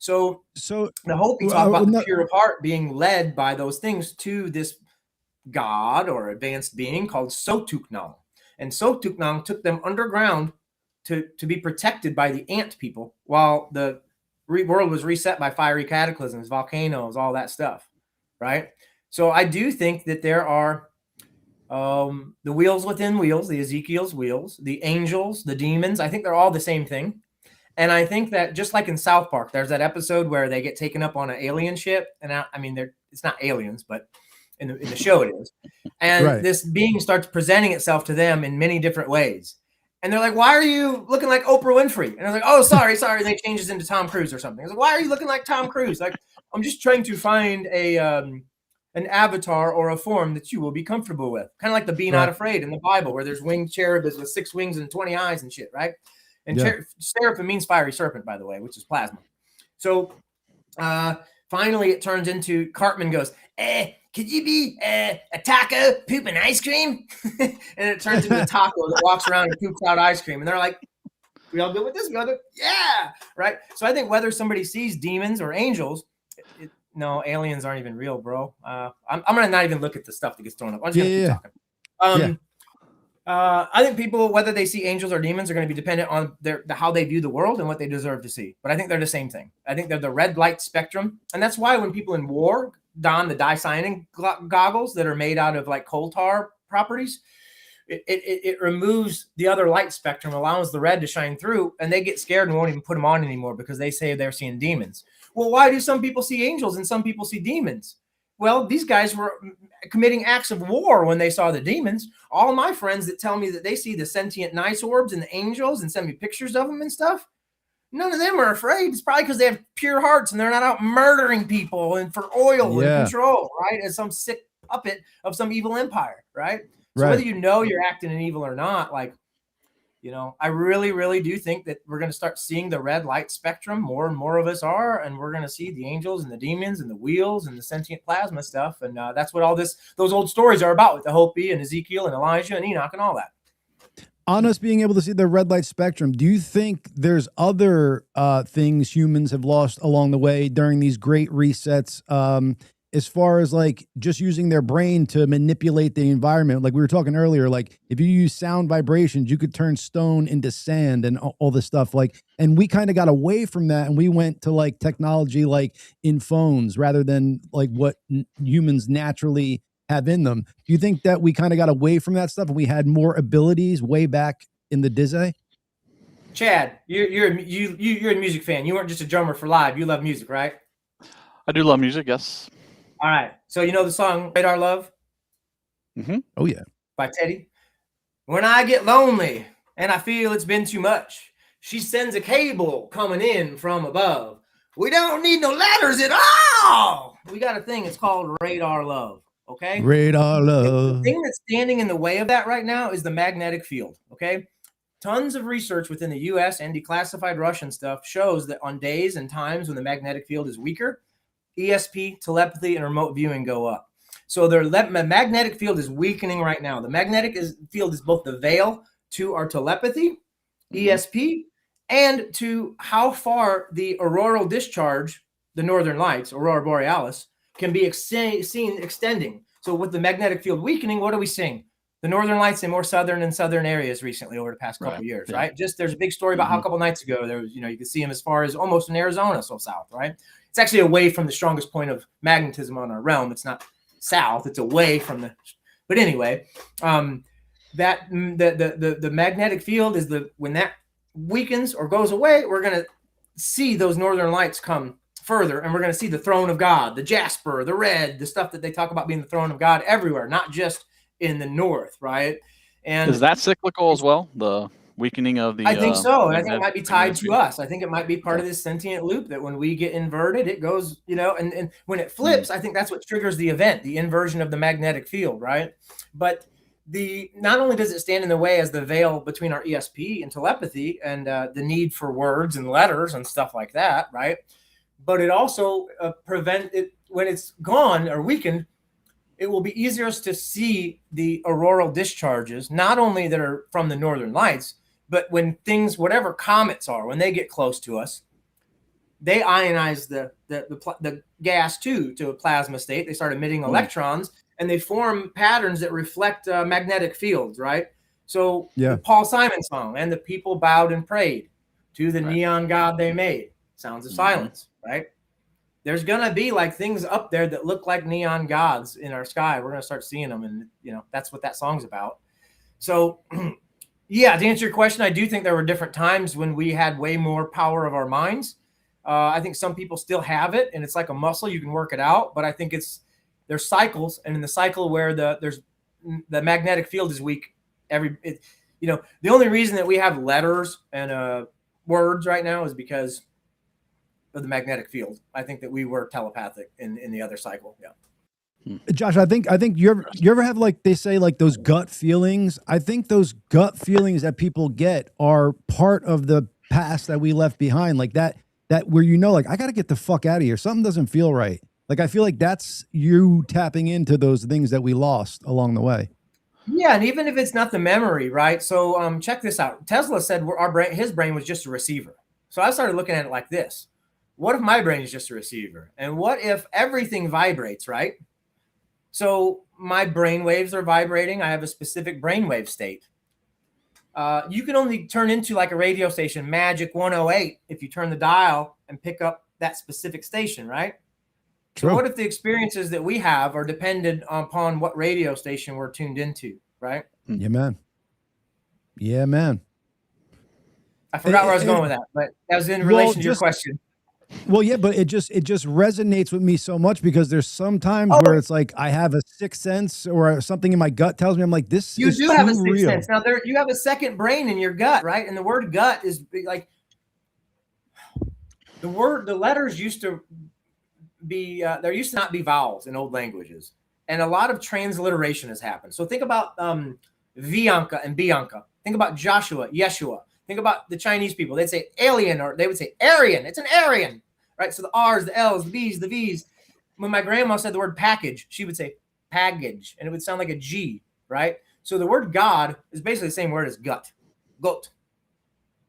So the Hopi talk about the pure of heart being led by those things to this god or advanced being called Sotuknang. And Sotuknang took them underground to be protected by the ant people while the world was reset by fiery cataclysms, volcanoes, all that stuff, right? So I do think that there are the wheels within wheels, the Ezekiel's wheels, the angels, the demons. I think they're all the same thing. And I think that just like in South Park, there's that episode where they get taken up on an alien ship. And I mean, it's not aliens, but in the show it is. And this being starts presenting itself to them in many different ways. And they're like, why are you looking like Oprah Winfrey? And I was like, oh, sorry. And they change into Tom Cruise or something. I was like, why are you looking like Tom Cruise? Like, I'm just trying to find an avatar or a form that you will be comfortable with. Kind of like the Be Not Afraid in the Bible, where there's winged cherubs with 6 wings and 20 eyes and shit, right? And seraphim means fiery serpent, by the way, which is plasma. So finally it turns into, Cartman goes, could you be a taco pooping ice cream? And it turns into a taco that walks around and poops out ice cream. And they're like, we all good with this? We all good? Yeah, right? So I think whether somebody sees demons or angels, no, aliens aren't even real, bro. I'm going to not even look at the stuff that gets thrown up. I'm just going to keep talking. I think people, whether they see angels or demons, are going to be dependent on how they view the world and what they deserve to see. But I think they're the same thing. I think they're the red light spectrum. And that's why when people in war don the dye-cyanin goggles that are made out of like coal tar properties, it removes the other light spectrum, allows the red to shine through, and they get scared and won't even put them on anymore because they say they're seeing demons. Well, why do some people see angels and some people see demons? Well, these guys were committing acts of war when they saw the demons. All my friends that tell me that they see the sentient nice orbs and the angels and send me pictures of them and stuff, none of them are afraid. It's probably because they have pure hearts and they're not out murdering people and for oil and control, right? As some sick puppet of some evil empire, right? So whether you know you're acting in evil or not, like, you know, I really, really do think that we're going to start seeing the red light spectrum. More and more of us are, and we're going to see the angels and the demons and the wheels and the sentient plasma stuff. And that's what all those old stories are about with the Hopi and Ezekiel and Elijah and Enoch and all that. On us being able to see the red light spectrum, do you think there's other things humans have lost along the way during these great resets? As far as like just using their brain to manipulate the environment, like we were talking earlier, like if you use sound vibrations, you could turn stone into sand and all this stuff. Like, and we kind of got away from that and we went to like technology, like in phones rather than like what humans naturally have in them. Do you think that we kind of got away from that stuff and we had more abilities way back in the Dizzy? Chad, you're a music fan. You weren't just a drummer for live. You love music, right? I do love music, yes. All right. So you know the song Radar Love? Mm-hmm. Oh, yeah. By Teddy. When I get lonely and I feel it's been too much. She sends a cable coming in from above. We don't need no ladders at all. We got a thing. It's called radar love. Okay. Radar love. The thing that's standing in the way of that right now is the magnetic field. Okay. Tons of research within the US and declassified Russian stuff shows that on days and times when the magnetic field is weaker, ESP, telepathy, and remote viewing go up. So the magnetic field is weakening right now. The magnetic field is both the veil to our telepathy, ESP, and to how far the auroral discharge, the northern lights, aurora borealis, can be seen extending. So with the magnetic field weakening, what are we seeing? The northern lights in more southern and southern areas recently over the past couple of years, right? Just there's a big story about how a couple nights ago there was, you can see them as far as almost in Arizona, so south, right? It's actually away from the strongest point of magnetism on our realm. It's not south; it's away from the. But anyway, that the magnetic field is when that weakens or goes away, we're going to see those northern lights come further, and we're going to see the throne of God, the jasper, the red, the stuff that they talk about being the throne of God everywhere, not just in the north, right? And is that cyclical as well? The weakening of the I think so, and I think it might be tied to us. I think it might be part of this sentient loop that when we get inverted, it goes, and when it flips, I think that's what triggers the event, the inversion of the magnetic field, right? But not only does it stand in the way as the veil between our ESP and telepathy and the need for words and letters and stuff like that, right? But it also prevent it when it's gone or weakened. It will be easier to see the auroral discharges, not only that are from the northern lights, but when things, whatever comets are, when they get close to us, they ionize the gas to a plasma state. They start emitting electrons. And they form patterns that reflect magnetic fields, right? So the Paul Simon song, and the people bowed and prayed to the neon god they made. Sounds of silence, right? There's going to be like things up there that look like neon gods in our sky. We're going to start seeing them. And, that's what that song's about. So, to answer your question, I do think there were different times when we had way more power of our minds. I think some people still have it, and it's like a muscle. You can work it out. But I think there's cycles, and in the cycle where the magnetic field is weak, the only reason that we have letters and words right now is because of the magnetic field. I think that we were telepathic in the other cycle. Yeah. Josh, I think you ever have, like they say, like those gut feelings? I think those gut feelings that people get are part of the past that we left behind, like that where like I got to get the fuck out of here. Something doesn't feel right. Like, I feel like that's you tapping into those things that we lost along the way. Yeah, and even if it's not the memory, right? So check this out. Tesla said his brain was just a receiver. So I started looking at it like this. What if my brain is just a receiver? And what if everything vibrates, right? So my brain waves are vibrating. I have a specific brainwave state. You can only turn into like a radio station, Magic 108, if you turn the dial and pick up that specific station, right? So what if the experiences that we have are dependent upon what radio station we're tuned into, right? Yeah, man. Yeah, man. I forgot where I was going with that, but that was in relation to your question. Well, yeah, but it just resonates with me so much because there's some times where it's like I have a sixth sense or something in my gut tells me, I'm like, this you is do have a sixth real. sense. Now you have a second brain in your gut, right? And the word gut is like the letters used to be there used to not be vowels in old languages, and a lot of transliteration has happened. So think about Vianca and Bianca. Think about Joshua, Yeshua. Think about the Chinese people. They'd say alien, or they would say Aryan. It's an Aryan, right? So the R's, the L's, the B's, the V's. When my grandma said the word package, she would say package, and it would sound like a G, right? So the word God is basically the same word as gut. Gut.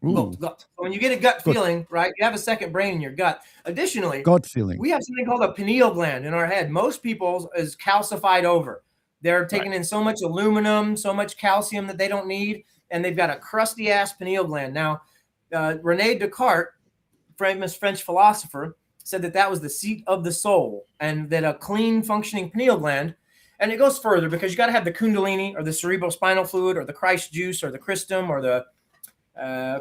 Gut. So when you get a gut feeling, right, you have a second brain in your gut. Additionally, gut feeling. We have something called a pineal gland in our head. Most people's is calcified over. They're taking in so much aluminum, so much calcium that they don't need, and they've got a crusty ass pineal gland. Now, Rene Descartes, famous French philosopher, said that was the seat of the soul, and that a clean functioning pineal gland. And it goes further because you got to have the kundalini or the cerebrospinal fluid or the Christ juice or the Christum or the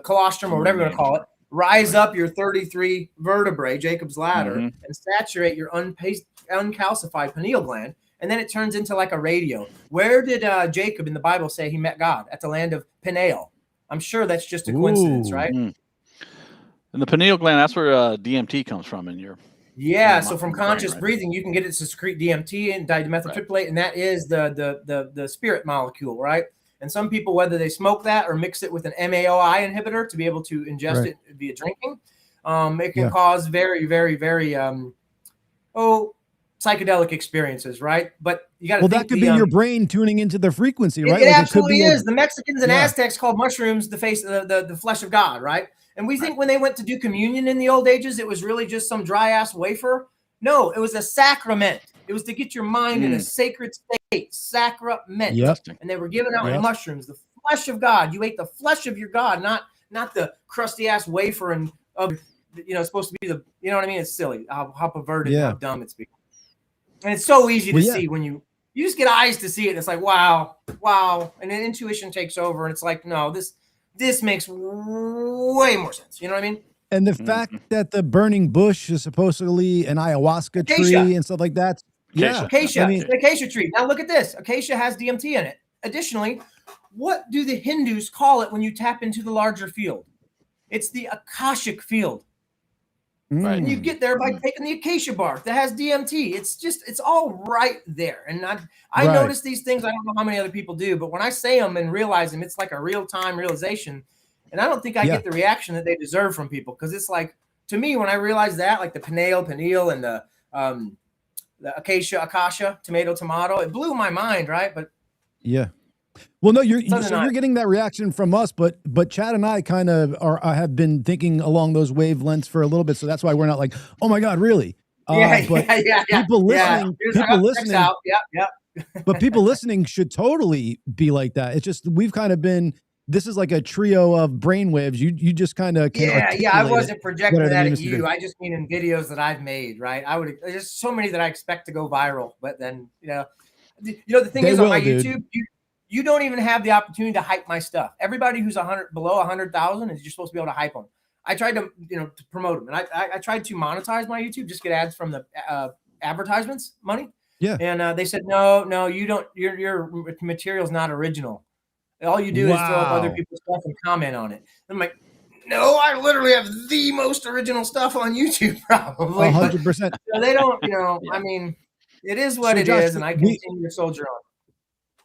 colostrum or whatever you want to call it, rise up your 33 vertebrae, Jacob's ladder, and saturate your uncalcified pineal gland. And then it turns into like a radio. Where did Jacob in the Bible say he met God? At the land of Peniel. I'm sure that's just a coincidence, right? And the pineal gland, that's where DMT comes from in your so from conscious breathing, you can get it to secrete DMT and dimethyltryptamine, and that is the spirit molecule, right? And some people, whether they smoke that or mix it with an MAOI inhibitor to be able to ingest it via drinking, it can cause very, very, very psychedelic experiences, right? But you got to think that could be your brain tuning into the frequency, right? It absolutely is. The Mexicans and Aztecs called mushrooms the flesh of God, right? And we think when they went to do communion in the old ages, it was really just some dry ass wafer. No, it was a sacrament. It was to get your mind in a sacred state, sacrament. And they were giving out mushrooms, the flesh of God. You ate the flesh of your God, not the crusty ass wafer and it's supposed to be the, you know what I mean? It's silly how perverted, how dumb it's become. And it's so easy to see when you just get eyes to see it. And it's like, wow. And then intuition takes over. And it's like, no, this makes way more sense. You know what I mean? And the fact that the burning bush is supposedly an ayahuasca tree and stuff like that. Acacia. The acacia tree. Now look at this. Acacia has DMT in it. Additionally, what do the Hindus call it when you tap into the larger field? It's the Akashic field. And you get there by taking the acacia bark that has DMT. It's all right there. And I notice these things. I don't know how many other people do, but when I say them and realize them, it's like a real-time realization. And I don't think I get the reaction that they deserve from people, because it's like, to me, when I realized that, like the pineal, and the acacia, tomato, it blew my mind, right? But well, no, you're getting that reaction from us, but Chad and I kind of have been thinking along those wavelengths for a little bit, so that's why we're not like, oh my God, really? People listening, but people listening should totally be like that. It's just we've kind of been. This is like a trio of brainwaves. You just kind of I wasn't projecting that at you. I just mean in videos that I've made, right? There's so many that I expect to go viral, but then the thing is on my YouTube. You don't even have the opportunity to hype my stuff. Everybody who's below 100,000 is you're supposed to be able to hype them. I tried to to promote them, and I tried to monetize my YouTube, just get ads from the advertisements money. And they said no, you don't. Your material's not original. All you do is throw up other people's stuff and comment on it. I'm like, no, I literally have the most original stuff on YouTube, probably. 100%. They don't. I mean, it is what it is, and I continue to soldier on.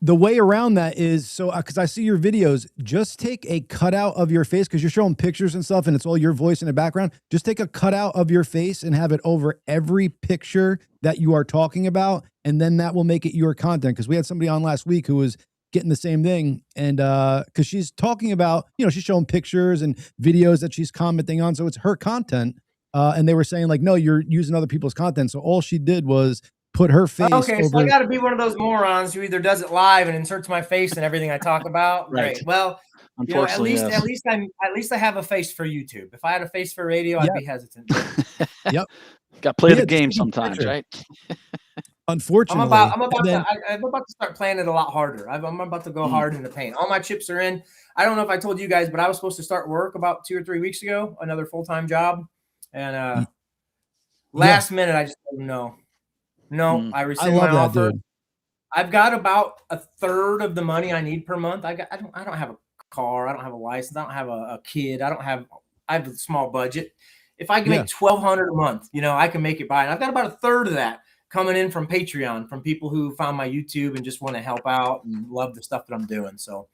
The way around that is because I see your videos, just take a cutout of your face, because you're showing pictures and stuff and it's all your voice in the background. Just take a cutout of your face and have it over every picture that you are talking about. And then that will make it your content. Because we had somebody on last week who was getting the same thing. And because she's talking about, she's showing pictures and videos that she's commenting on. So it's her content. And they were saying like, no, you're using other people's content. So all she did was put her face over. So I got to be one of those morons who either does it live and inserts my face and everything I talk about. Right. Well, unfortunately, at least I have a face for YouTube. If I had a face for radio, I'd be hesitant. Got to play the game sometimes, right? Unfortunately, I'm about to start playing it a lot harder. I'm about to go hard in the paint. All my chips are in. I don't know if I told you guys, but I was supposed to start work about 2 or 3 weeks ago, another full-time job, and last minute I just said no. I rescinded my offer. Dude. I've got about a third of the money I need per month. I don't have a car. I don't have a license. I don't have a kid. I have a small budget. If I can make $1,200 a month, I can make it by. And I've got about a third of that coming in from Patreon, from people who found my YouTube and just want to help out and love the stuff that I'm doing. So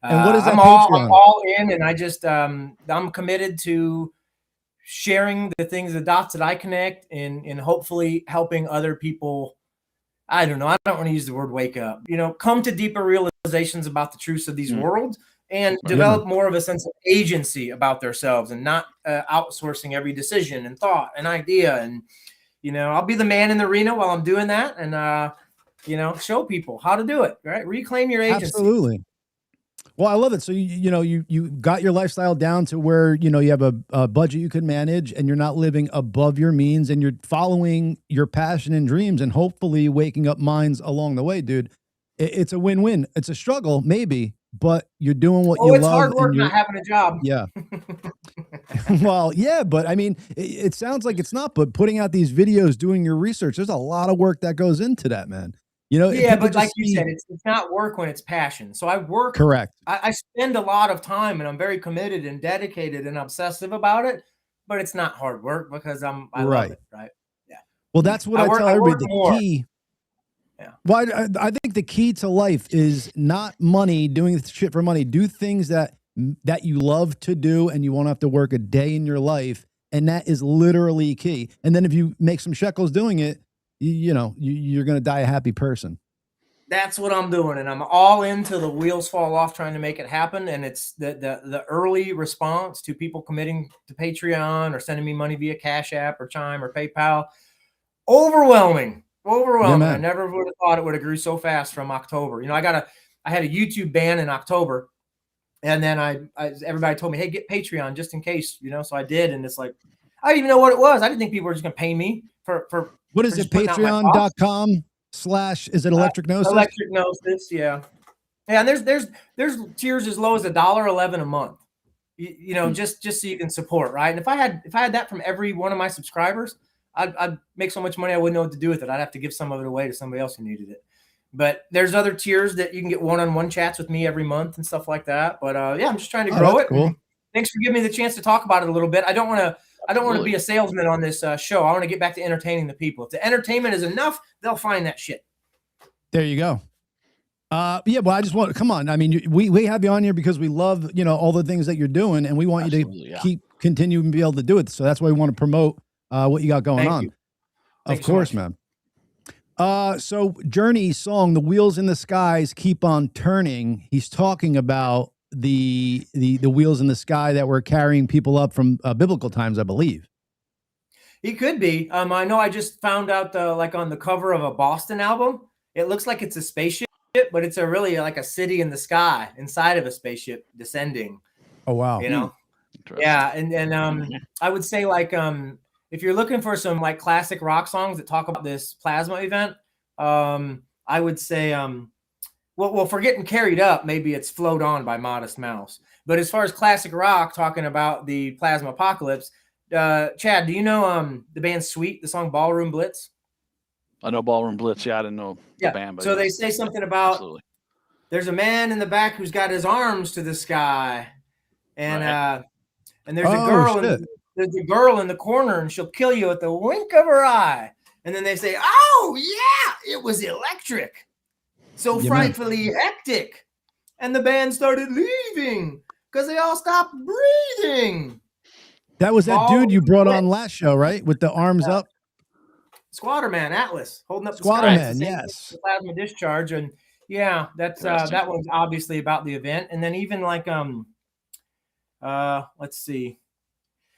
and what is that? I'm all in, and I just I'm committed to sharing the dots that I connect and hopefully helping other people. I don't know. I don't want to use the word wake up, come to deeper realizations about the truths of these worlds and develop more of a sense of agency about themselves and not outsourcing every decision and thought and idea. And, I'll be the man in the arena while I'm doing that and, show people how to do it, right? Reclaim your agency. Absolutely. Well, I love it. So, you got your lifestyle down to where, you have a budget you can manage and you're not living above your means and you're following your passion and dreams and hopefully waking up minds along the way, dude. It's a win-win. It's a struggle, maybe, but you're doing what you love. It's hard work not having a job. Yeah. Well, yeah, but I mean, it sounds like it's not, but putting out these videos, doing your research, there's a lot of work that goes into that, man. You know, yeah, but like you said, it's not work when it's passion. So I work. Correct. I spend a lot of time, and I'm very committed and dedicated and obsessive about it. But it's not hard work because I love it, right? Yeah. Well, that's what I tell everybody. The key. Yeah. Well, I think the key to life is not money, doing shit for money. Do things that you love to do, and you won't have to work a day in your life. And that is literally key. And then if you make some shekels doing it, you're going to die a happy person. That's what I'm doing. And I'm all into the wheels fall off trying to make it happen. And it's the early response to people committing to Patreon or sending me money via Cash App or Chime or PayPal. Overwhelming. Yeah, I never would have thought it would have grew so fast from October. You know, I had a YouTube ban in October. And then everybody told me, hey, get Patreon just in case, you know, so I did. And it's like, I didn't even know what it was. I didn't think people were just going to pay me for what is it? Patreon.com/ is it Electric Gnosis? Electric Gnosis. Yeah. Yeah. And there's tiers as low as $1.11 a month, you know, just so you can support. Right. And if I had that from every one of my subscribers, I'd make so much money. I wouldn't know what to do with it. I'd have to give some of it away to somebody else who needed it. But there's other tiers that you can get one-on-one chats with me every month and stuff like that. But yeah, I'm just trying to grow it. Cool. Thanks for giving me the chance to talk about it a little bit. I don't want to be a salesman on this show. I want to get back to entertaining the people. If the entertainment is enough, they'll find that shit. There you go. Yeah, well, I just want come on. I mean, we have you on here because we love, you know, all the things that you're doing, and we want you to continue and be able to do it. So that's why we want to promote what you got going on. Of course, man. So Journey's song, "The Wheels in the Skies Keep on Turning," he's talking about the wheels in the sky that were carrying people up from biblical times, I believe. He could be. I know I just found out like on the cover of a Boston album, it looks like it's a spaceship, but it's really like a city in the sky inside of a spaceship descending. Oh, wow. You know? Yeah. And I would say like, if you're looking for some like classic rock songs that talk about this plasma event, I would say, well, for Getting Carried Up, maybe it's Float On by Modest Mouse. But as far as classic rock talking about the plasma apocalypse, Chad, do you know the band Sweet, the song Ballroom Blitz? I know Ballroom Blitz. Yeah, I didn't know the band. But so they say something about there's a man in the back who's got his arms to the sky, and there's a girl. There's a girl in the corner, and she'll kill you at the wink of her eye. And then they say, "Oh yeah, it was electric, so frightfully hectic," and the band started leaving because they all stopped breathing. That was that dude you brought on last show, right? With the arms up. Squatterman Atlas holding up the Squatterman, yes. Plasma discharge, and yeah, that's that one's obviously about the event. And then even like let's see.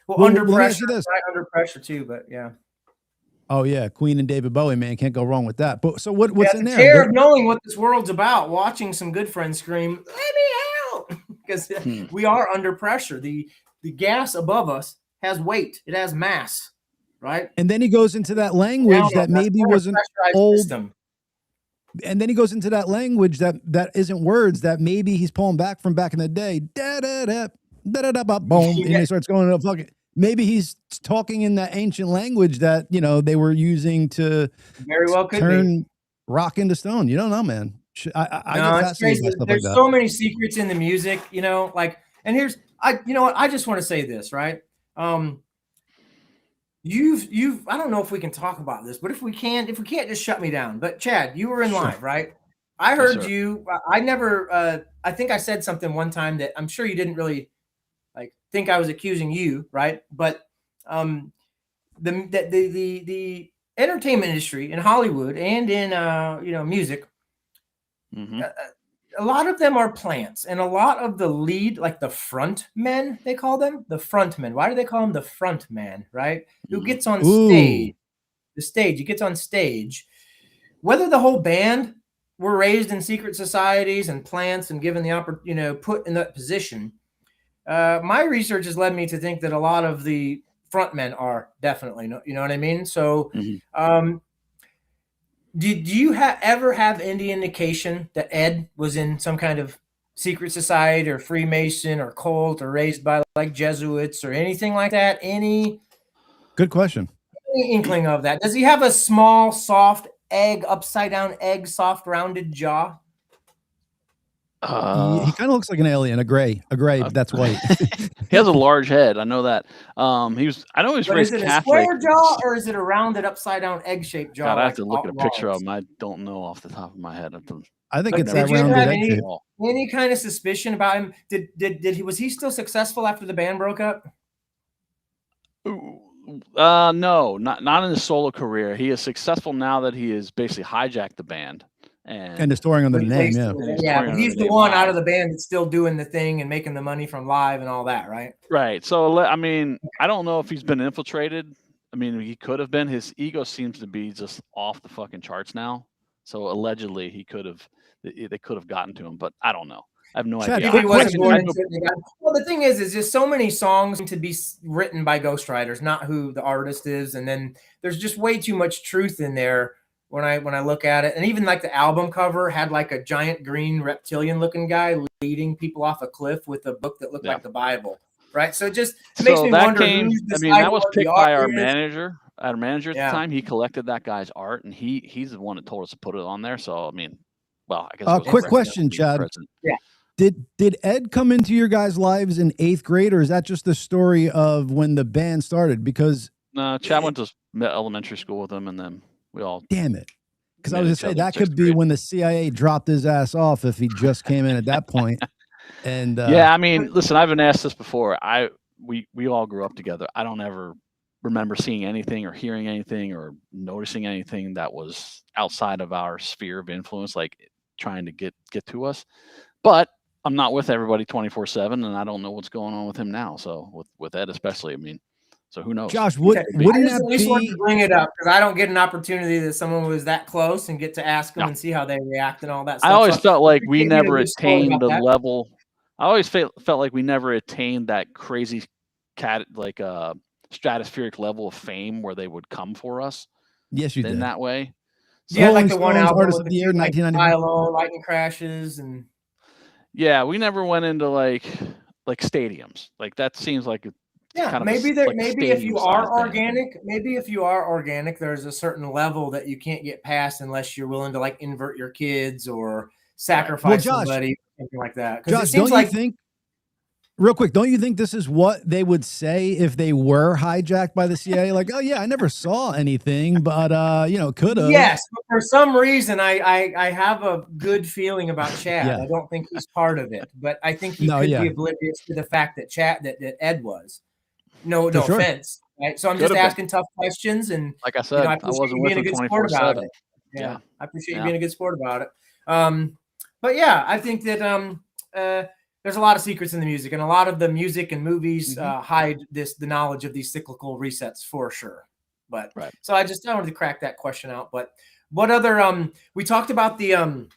Well, Under Pressure, right? Under Pressure too, but yeah. Oh yeah, Queen and David Bowie, man, can't go wrong with that. But so what's in there? The terror of knowing what this world's about, watching some good friends scream, "Let me out!" because we are under pressure. The gas above us has weight; it has mass, right? And then he goes into that language that maybe wasn't old. System. And then he goes into that language that isn't words, that maybe he's pulling back from back in the day. Da da da da da da boom, and he starts going to fucking. Maybe he's talking in that ancient language that, you know, they were using to very well turn rock into stone. You don't know, man. I get fascinated by stuff There's like that. So many secrets in the music, you know, like, and you know what? I just want to say this, right? You've, I don't know if we can talk about this, but if we can't, just shut me down. But Chad, you were in live, right? I heard you. I never, I think I said something one time that I'm sure you didn't really think I was accusing you, right? But the entertainment industry in Hollywood and in music, a lot of them are plants, and a lot of the lead, like the front men, they call them the front men. Why do they call them the front man? Right? Who gets on stage? The stage. He gets on stage. Whether the whole band were raised in secret societies and plants and given the opportunity, put in that position. My research has led me to think that a lot of the frontmen are definitely, you know what I mean? So, did you ever have any indication that Ed was in some kind of secret society or Freemason or cult or raised by like Jesuits or anything like that? Any? Good question. Any inkling of that? Does he have a small, soft egg, upside down egg, soft rounded jaw? He kind of looks like an alien, a gray that's white. He has a large head. I know that. I know he's But raised is it Catholic. a square jaw or is it a rounded upside down egg shaped jaw? God, I have to look at a picture of him. I don't know off the top of my head. I think it's Did that you rounded have egg shape. any kind of suspicion about him? Was he still successful after the band broke up? No, not in his solo career. He is successful now that he has basically hijacked the band and is touring under the name. Yeah, but he's the one out of the band that's still doing the thing and making the money from live and all that, right? Right. So I mean, I don't know if he's been infiltrated. I mean, he could have been. His ego seems to be just off the fucking charts now. So allegedly, they could have gotten to him, but I don't know. I have no idea. If he wasn't born into it, well, the thing is just so many songs to be written by ghostwriters, not who the artist is, and then there's just way too much truth in there when I look at it. And even like the album cover had like a giant green reptilian looking guy leading people off a cliff with a book that looked like the Bible, right? So it just makes me wonder. That was picked by our manager. Our manager at the time, he collected that guy's art, and he's the one that told us to put it on there. So I mean, well, I guess. Quick question, Chad. Yeah. Did Ed come into your guys' lives in 8th grade, or is that just the story of when the band started? Because no, Chad went to elementary school with him, and then we all. Damn it! Because I was gonna say that could be when the CIA dropped his ass off if he just came in at that point. And yeah, I mean, listen, I've been asked this before. We all grew up together. I don't ever remember seeing anything or hearing anything or noticing anything that was outside of our sphere of influence, like trying to get to us. But I'm not with everybody 24/7, and I don't know what's going on with him now. So with Ed especially, I mean, so who knows? Josh, wouldn't that be? Want to bring it up because I don't get an opportunity that someone was that close and get to ask them and see how they react and all that stuff. I always felt like we never attained the level. I always felt like we never attained that crazy stratospheric level of fame where they would come for us. Yes, you did. In that way. So yeah, like the one album Artist of the Year, 1995, Lightning Crashes, and yeah, we never went into like stadiums. Like that seems like maybe if you are organic, there's a certain level that you can't get past unless you're willing to like invert your kids or sacrifice somebody, something like that. Josh, don't you think? Real quick, don't you think this is what they would say if they were hijacked by the CIA? Like, oh yeah, I never saw anything, but could have. Yes, but for some reason, I have a good feeling about Chad. Yeah. I don't think he's part of it, but I think he could be oblivious to the fact that that Ed was. No offense, right? So I'm just asking tough questions, and like I said, I wasn't with him 24/7. Yeah, I appreciate you being a good sport about it. But yeah, I think that there's a lot of secrets in the music, and a lot of the music and movies hide the knowledge of these cyclical resets for sure. But so I wanted to crack that question out. But what other we talked about the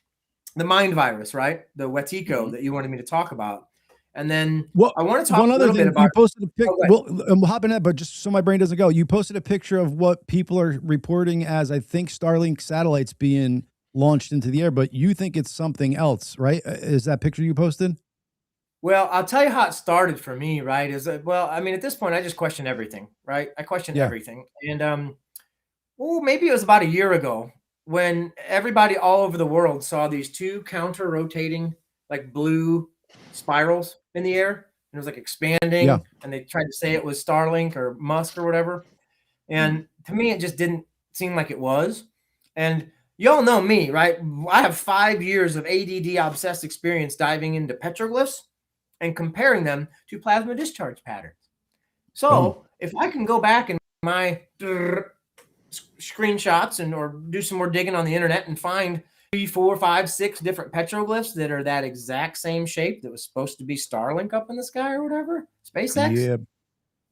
mind virus, right? The Wetiko that you wanted me to talk about. And then I want to talk one other thing. About, you posted a picture. We'll hop in that, but just so my brain doesn't go. You posted a picture of what people are reporting as, I think, Starlink satellites being launched into the air, but you think it's something else, right? Is that picture you posted? Well, I'll tell you how it started for me, right? I mean, at this point, I just question everything, right? I question everything. And maybe it was about a year ago when everybody all over the world saw these two counter-rotating, like blue spirals in the air. And it was like expanding, and they tried to say it was Starlink or Musk or whatever. And to me, it just didn't seem like it was. And y'all know me, right? I have 5 years of ADD obsessed experience diving into petroglyphs and comparing them to plasma discharge patterns. So if I can go back in my screenshots or do some more digging on the internet and find 3, 4, 5, 6 different petroglyphs that are that exact same shape that was supposed to be Starlink up in the sky or whatever, SpaceX,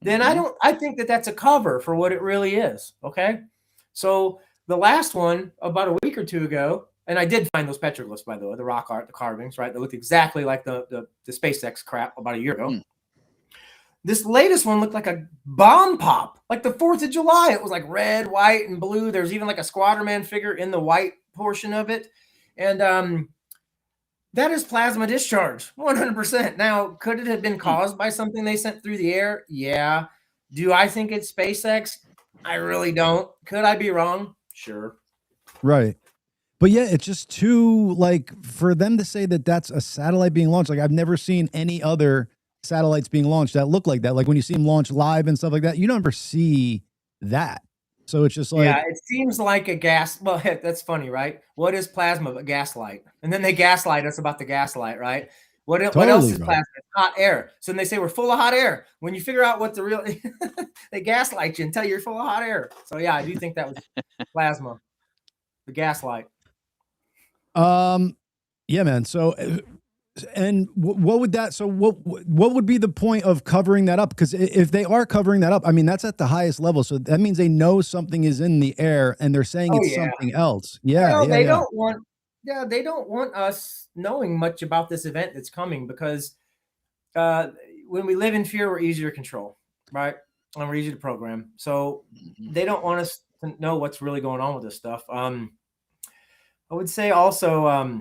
then I think that that's a cover for what it really is. Okay. So the last one about a week or two ago, and I did find those petroglyphs, by the way, the rock art, the carvings, right? They looked exactly like the SpaceX crap about a year ago. This latest one looked like a bomb pop, like the 4th of July. It was like red, white, and blue. There's even like a Squadron figure in the white portion of it. And that is plasma discharge, 100%. Now, could it have been caused by something they sent through the air? Yeah. Do I think it's SpaceX? I really don't. Could I be wrong? Sure. Right. But yeah, it's just too, like, for them to say that that's a satellite being launched. Like, I've never seen any other satellites being launched that look like that. Like when you see them launch live and stuff like that, you never see that. So it's just like, yeah, it seems like a gas. Well, that's funny, right? What is plasma but gaslight? And then they gaslight us about the gaslight, right? What else is bro. plasma? It's hot air. So then they say we're full of hot air. When you figure out what the real, they gaslight you and tell you you're full of hot air. So yeah, I do think that was plasma, the gaslight. Yeah, man. So, and what would that? So what would be the point of covering that up? Because if they are covering that up, I mean, that's at the highest level. So that means they know something is in the air, and they're saying it's something else. Yeah, well, they don't want. Yeah, they don't want us knowing much about this event that's coming because when we live in fear, we're easier to control, right? And we're easy to program. So they don't want us to know what's really going on with this stuff. I would say also,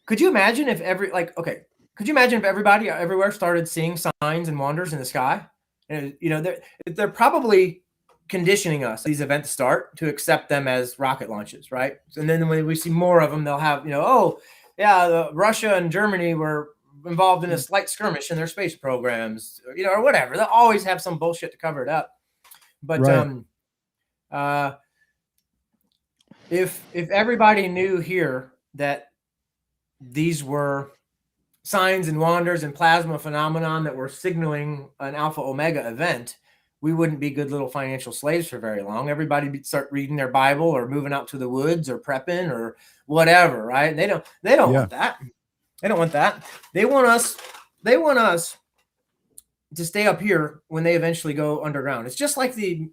could you imagine if could you imagine if everybody everywhere started seeing signs and wonders in the sky? And, you know, they're probably conditioning us these events start to accept them as rocket launches, right? And then when we see more of them, they'll have, you know, oh yeah, Russia and Germany were involved in a slight skirmish in their space programs, you know, or whatever. They'll always have some bullshit to cover it up. But if everybody knew here that these were signs and wonders and plasma phenomenon that were signaling an alpha omega event, we wouldn't be good little financial slaves for very long. Everybody would start reading their Bible or moving out to the woods or prepping or whatever, right? And they don't want that. They don't want that. They want us to stay up here when they eventually go underground. It's just like the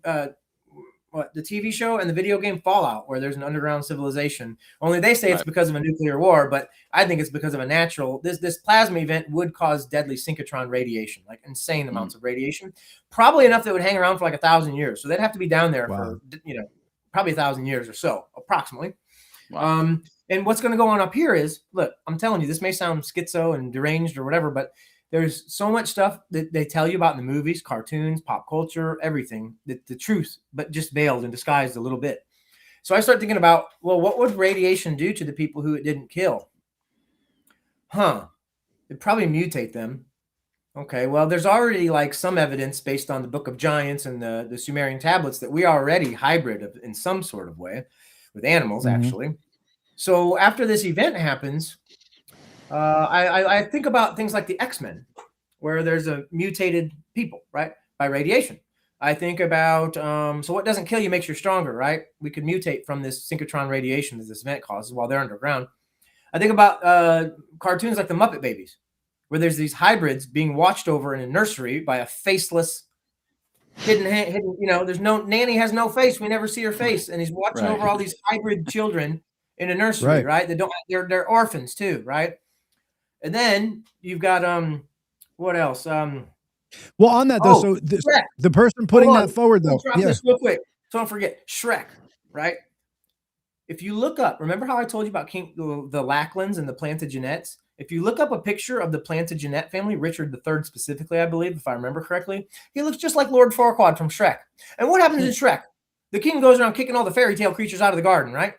TV show and the video game Fallout, where there's an underground civilization. Only they say it's because of a nuclear war, but I think it's because of a natural. This plasma event would cause deadly synchrotron radiation, like insane amounts of radiation, probably enough that would hang around for like 1,000 years. So they'd have to be down there for, you know, probably 1,000 years or so, approximately. Wow. And what's going to go on up here is, look, I'm telling you, this may sound schizo and deranged or whatever, but there's so much stuff that they tell you about in the movies, cartoons, pop culture, everything, the truth, but just veiled and disguised a little bit. So I start thinking about, well, what would radiation do to the people who it didn't kill? It'd probably mutate them. Okay, well, there's already like some evidence based on the Book of Giants and the Sumerian tablets that we are already hybrid in some sort of way with animals, actually. So after this event happens, I think about things like the X-Men, where there's a mutated people, right, by radiation. I think about, so what doesn't kill you makes you stronger, right? We could mutate from this synchrotron radiation that this event causes while they're underground. I think about cartoons like the Muppet Babies, where there's these hybrids being watched over in a nursery by a faceless, hidden, you know, there's no, Nanny has no face. We never see her face. And he's watching over all these hybrid children in a nursery, right? They don't, they're orphans too, right? And then you've got what else? Well, on that though, so the person putting that forward though, this real quick, so don't forget Shrek, right? If you look up, remember how I told you about the Lachlan's and the Plantagenets? If you look up a picture of the Plantagenet family, Richard III specifically, I believe, if I remember correctly, he looks just like Lord Farquaad from Shrek. And what happens in Shrek? The king goes around kicking all the fairy tale creatures out of the garden, right?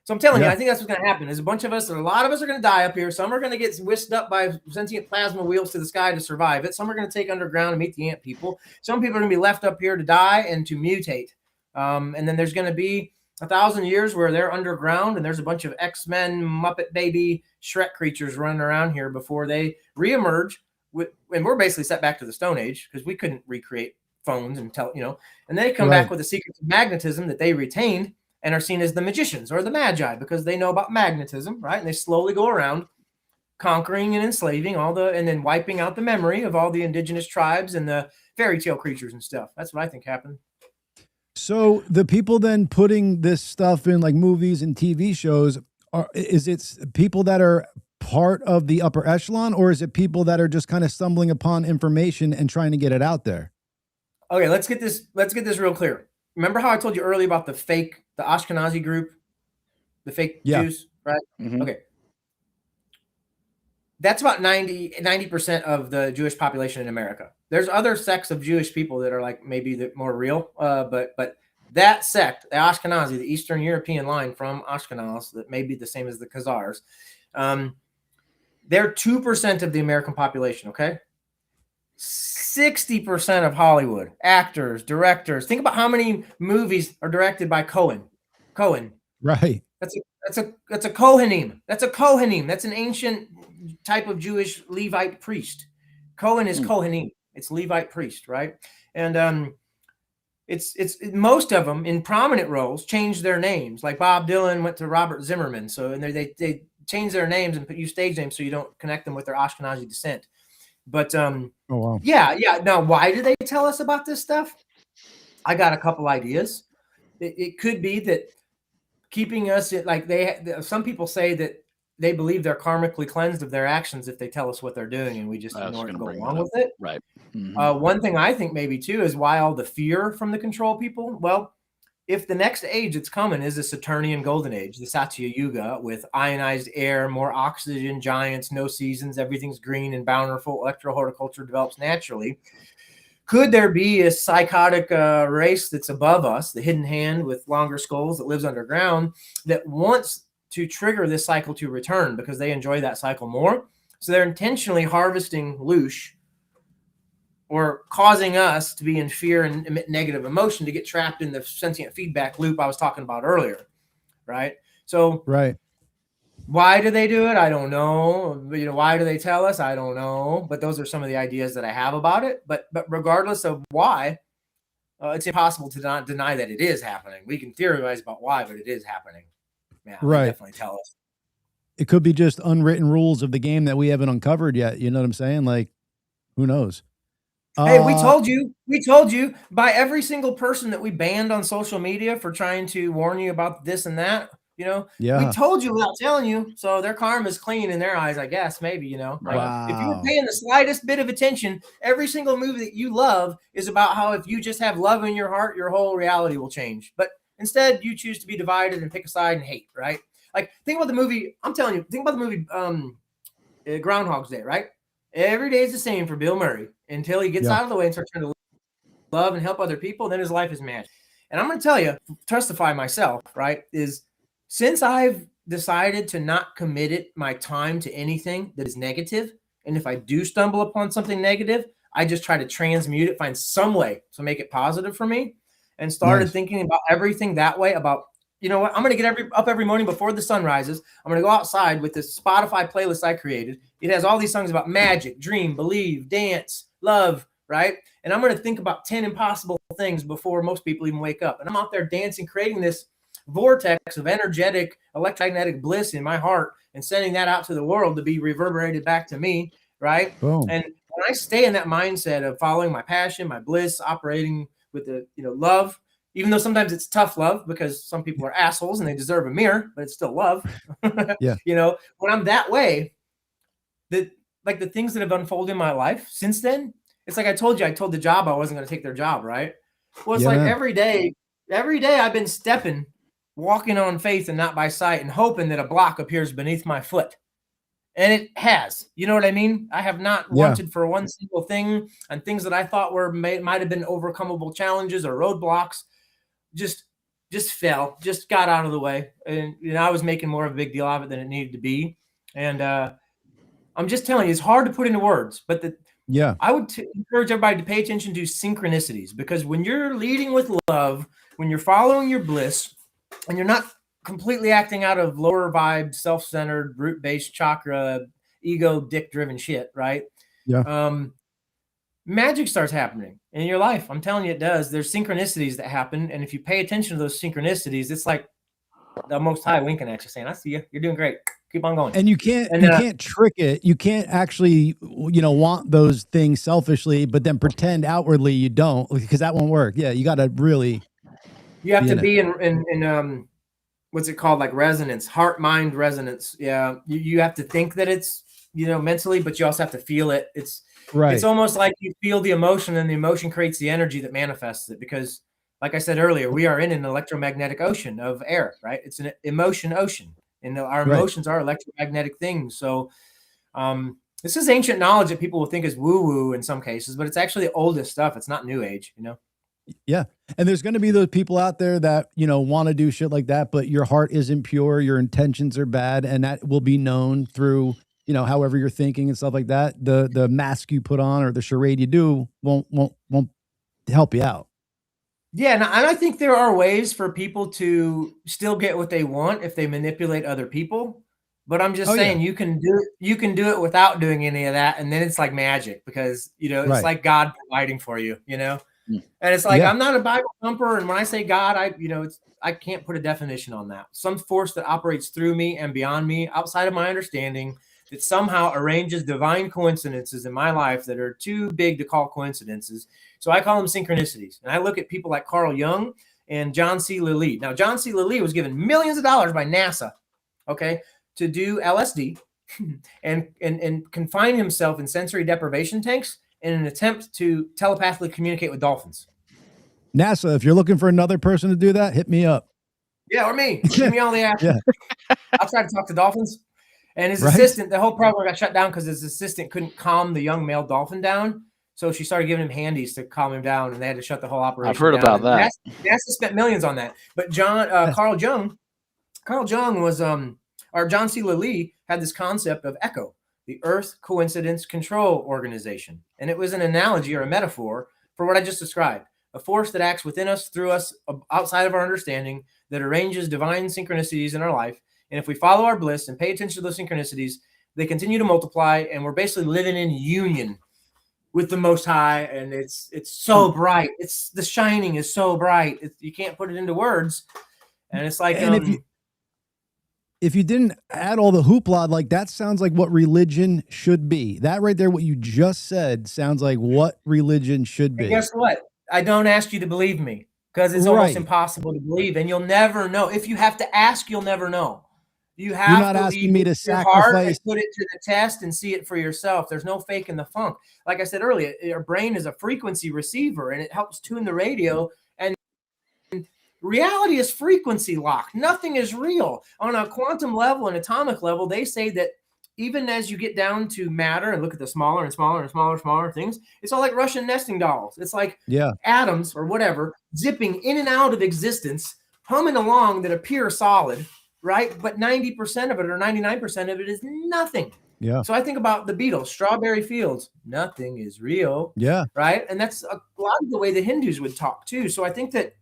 So I'm telling you, I think that's what's going to happen. There's a bunch of us, and a lot of us are going to die up here. Some are going to get whisked up by sentient plasma wheels to the sky to survive it. Some are going to take underground and meet the ant people. Some people are going to be left up here to die and to mutate. And then there's going to be 1,000 years where they're underground, and there's a bunch of X-Men, Muppet Baby, Shrek creatures running around here before they reemerge. And we're basically set back to the Stone Age because we couldn't recreate phones and and they come back with the secrets of magnetism that they retained and are seen as the magicians or the magi because they know about magnetism, right? And they slowly go around conquering and enslaving and then wiping out the memory of all the indigenous tribes and the fairy tale creatures and stuff. That's what I think happened. So the people then putting this stuff in like movies and TV shows, is it people that are part of the upper echelon, or is it people that are just kind of stumbling upon information and trying to get it out there? Okay, let's get this real clear. Remember how I told you earlier about the Ashkenazi group, the fake Jews, right? Mm-hmm. Okay. That's about 90% of the Jewish population in America. There's other sects of Jewish people that are like maybe more real, but that sect, the Ashkenazi, the Eastern European line from Ashkenaz, that may be the same as the Khazars, they're 2% of the American population, okay? 60% of Hollywood, actors, directors. Think about how many movies are directed by Cohen. Right. That's a Kohanim. That's a Kohanim. That's an ancient type of Jewish Levite priest. Cohen is Kohanim. It's Levite priest, right? And it's most of them in prominent roles changed their names. Like Bob Dylan went to Robert Zimmerman, so and they change their names and use stage names so you don't connect them with their Ashkenazi descent. But oh, wow. yeah. Now, why do they tell us about this stuff? I got a couple ideas. It could be that keeping us like some people say that they believe they're karmically cleansed of their actions if they tell us what they're doing, and we just ignore it and go along with it. Right. Mm-hmm. One thing I think maybe too is why all the fear from the control people. Well, if the next age that's coming is the Saturnian golden age, the Satya Yuga, with ionized air, more oxygen, giants, no seasons, everything's green and bountiful, electro-horticulture develops naturally. Could there be a psychotic race that's above us, the hidden hand with longer skulls that lives underground, that wants to trigger this cycle to return because they enjoy that cycle more? So they're intentionally harvesting loosh or causing us to be in fear and emit negative emotion to get trapped in the sentient feedback loop I was talking about earlier, right? So right. Why do they do it? I don't know. Why do they tell us? I don't know. But those are some of the ideas that I have about it. But regardless of why, it's impossible to not deny that it is happening. We can theorize about why, but it is happening. Yeah, right. Definitely tell us. It could be just unwritten rules of the game that we haven't uncovered yet. You know what I'm saying? Like, who knows? Hey, we told you by every single person that we banned on social media for trying to warn you about this and that. Yeah. We told you without telling you, so their karma is clean in their eyes, I guess. Maybe Like, wow. If you were paying the slightest bit of attention, every single movie that you love is about how if you just have love in your heart, your whole reality will change. But instead, you choose to be divided and pick a side and hate, right? Like, think about the movie. I'm telling you, think about the movie Groundhog's Day, right? Every day is the same for Bill Murray until he gets out of the way and starts trying to love and help other people. Then his life is magic. And I'm going to tell you, testify myself, right, is since I've decided to not commit my time to anything that is negative, and if I do stumble upon something negative, I just try to transmute it, find some way to make it positive for me, and started thinking about everything that way about, you know what, I'm going to get up every morning before the sun rises. I'm going to go outside with this Spotify playlist I created. It has all these songs about magic, dream, believe, dance, love, right? And I'm going to think about 10 impossible things before most people even wake up. And I'm out there dancing, creating this vortex of energetic electromagnetic bliss in my heart and sending that out to the world to be reverberated back to me, right? Boom. And when I stay in that mindset of following my passion, my bliss, operating with the love, even though sometimes it's tough love because some people are assholes and they deserve a mirror, but it's still love. Yeah. When I'm that way, the things that have unfolded in my life since then, it's like I told the job I wasn't going to take their job, right? Well, it's like every day I've been walking on faith and not by sight, and hoping that a block appears beneath my foot. And it has. You know what I mean? I have not wanted for one single thing, and things that I thought might have been overcomable challenges or roadblocks just fell, just got out of the way. And I was making more of a big deal of it than it needed to be. And I'm just telling you, it's hard to put into words, but I would encourage everybody to pay attention to synchronicities, because when you're leading with love, when you're following your bliss, and you're not completely acting out of lower vibe, self-centered, root-based chakra, ego, dick-driven shit, right? Yeah. Magic starts happening in your life. I'm telling you, it does. There's synchronicities that happen, and if you pay attention to those synchronicities, it's like the Most High winking at you, saying, "I see you. You're doing great. Keep on going." And you can't trick it. You can't actually, want those things selfishly, but then pretend outwardly you don't, because that won't work. Yeah, you got to really. You have to be in what's it called? Like resonance, heart, mind resonance. Yeah. You have to think that it's, mentally, but you also have to feel it. It's almost like you feel the emotion, and the emotion creates the energy that manifests it. Because like I said earlier, we are in an electromagnetic ocean of air, right? It's an emotion ocean, and our emotions are electromagnetic things. So this is ancient knowledge that people will think is woo-woo in some cases, but it's actually the oldest stuff. It's not new age, Yeah. And there's going to be those people out there that, you know, want to do shit like that, but your heart isn't pure, your intentions are bad, and that will be known through, you know, however you're thinking and stuff like that. The mask you put on or the charade you do won't help you out. Yeah, and I think there are ways for people to still get what they want if they manipulate other people. But I'm just saying you can do it without doing any of that, and then it's like magic because, you know, it's like God providing for you, you know. And it's like I'm not a Bible thumper, and when I say God, I can't put a definition on that. Some force that operates through me and beyond me, outside of my understanding, that somehow arranges divine coincidences in my life that are too big to call coincidences. So I call them synchronicities. And I look at people like Carl Jung and John C. Lilly. Now, John C. Lilly was given millions of dollars by NASA, okay, to do LSD and confine himself in sensory deprivation tanks in an attempt to telepathically communicate with dolphins. NASA, if you're looking for another person to do that, hit me up. Yeah, or me. Give me all the action. I'll try to talk to dolphins. And his assistant, the whole program got shut down because his assistant couldn't calm the young male dolphin down. So she started giving him handies to calm him down, and they had to shut the whole operation down. I've heard about that. NASA spent millions on that. But Carl Jung was, or John C. Lilly had this concept of ECHO, the Earth Coincidence Control Organization. And it was an analogy or a metaphor for what I just described, a force that acts within us, through us, outside of our understanding, that arranges divine synchronicities in our life. And if we follow our bliss and pay attention to those synchronicities, they continue to multiply, and we're basically living in union with the Most High. And it's so bright. The shining is so bright. You can't put it into words. And it's like, and if you didn't add all the hoopla, like that sounds like what religion should be. That right there, what you just said, sounds like what religion should be. And guess what? I don't ask you to believe me because it's almost impossible to believe, and you'll never know. If you have to ask, you'll never know. You have to asking me to sacrifice, put it to the test, and see it for yourself. There's no fake in the funk. Like I said earlier, your brain is a frequency receiver, and it helps tune the radio. And reality is frequency locked. Nothing is real. On a quantum level and atomic level, they say that even as you get down to matter and look at the smaller and smaller and smaller things, it's all like Russian nesting dolls. It's like atoms or whatever zipping in and out of existence, humming along that appear solid, right? But 90% of it or 99% of it is nothing. Yeah. So I think about the Beatles, Strawberry Fields, nothing is real. Yeah. Right. And that's a lot of the way the Hindus would talk too. So I think that,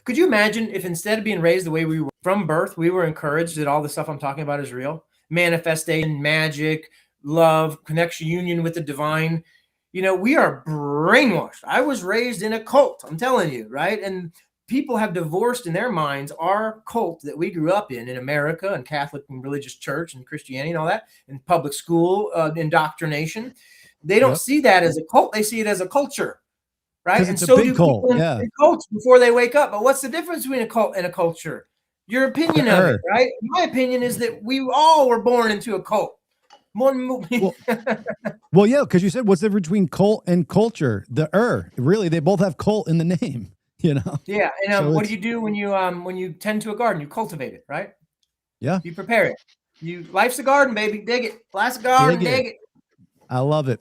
could you imagine if instead of being raised the way we were from birth, we were encouraged that all the stuff I'm talking about is real? Manifestation, magic, love, connection, union with the divine. You know, we are brainwashed. I was raised in a cult, I'm telling you, right? And people have divorced in their minds our cult that we grew up in America and Catholic and religious church and Christianity and all that, and public school indoctrination. They don't see that as a cult. They see it as a culture, right? And so do people in cults before they wake up. But what's the difference between a cult and a culture? Your opinion of it, right? My opinion is that we all were born into a cult. Well, yeah, because you said what's the difference between cult and culture? Really, they both have cult in the name, you know? Yeah, and so what do you do when you tend to a garden? You cultivate it, right? Yeah. You prepare it. Life's a garden, baby. Dig it. Life's a garden, dig it. I love it.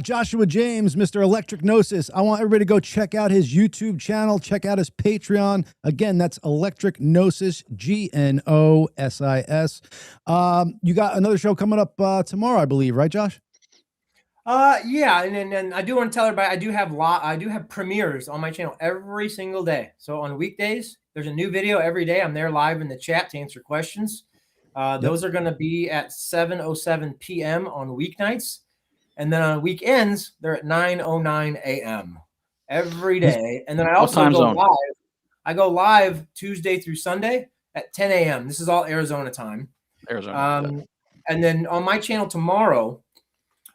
Joshua James, Mr. Electric Gnosis. I want everybody to go check out his YouTube channel. Check out his Patreon. Again, that's Electric Gnosis, Gnosis. You got another show coming up tomorrow, I believe, right, Josh? Yeah, and I do want to tell everybody I do have premieres on my channel every single day. So on weekdays, there's a new video every day. I'm there live in the chat to answer questions. Those are going to be at 7:07 p.m. on weeknights. And then on weekends, they're at 9:09 a.m. every day. And then I also go live. I go live Tuesday through Sunday at 10 a.m. This is all Arizona time. And then on my channel tomorrow,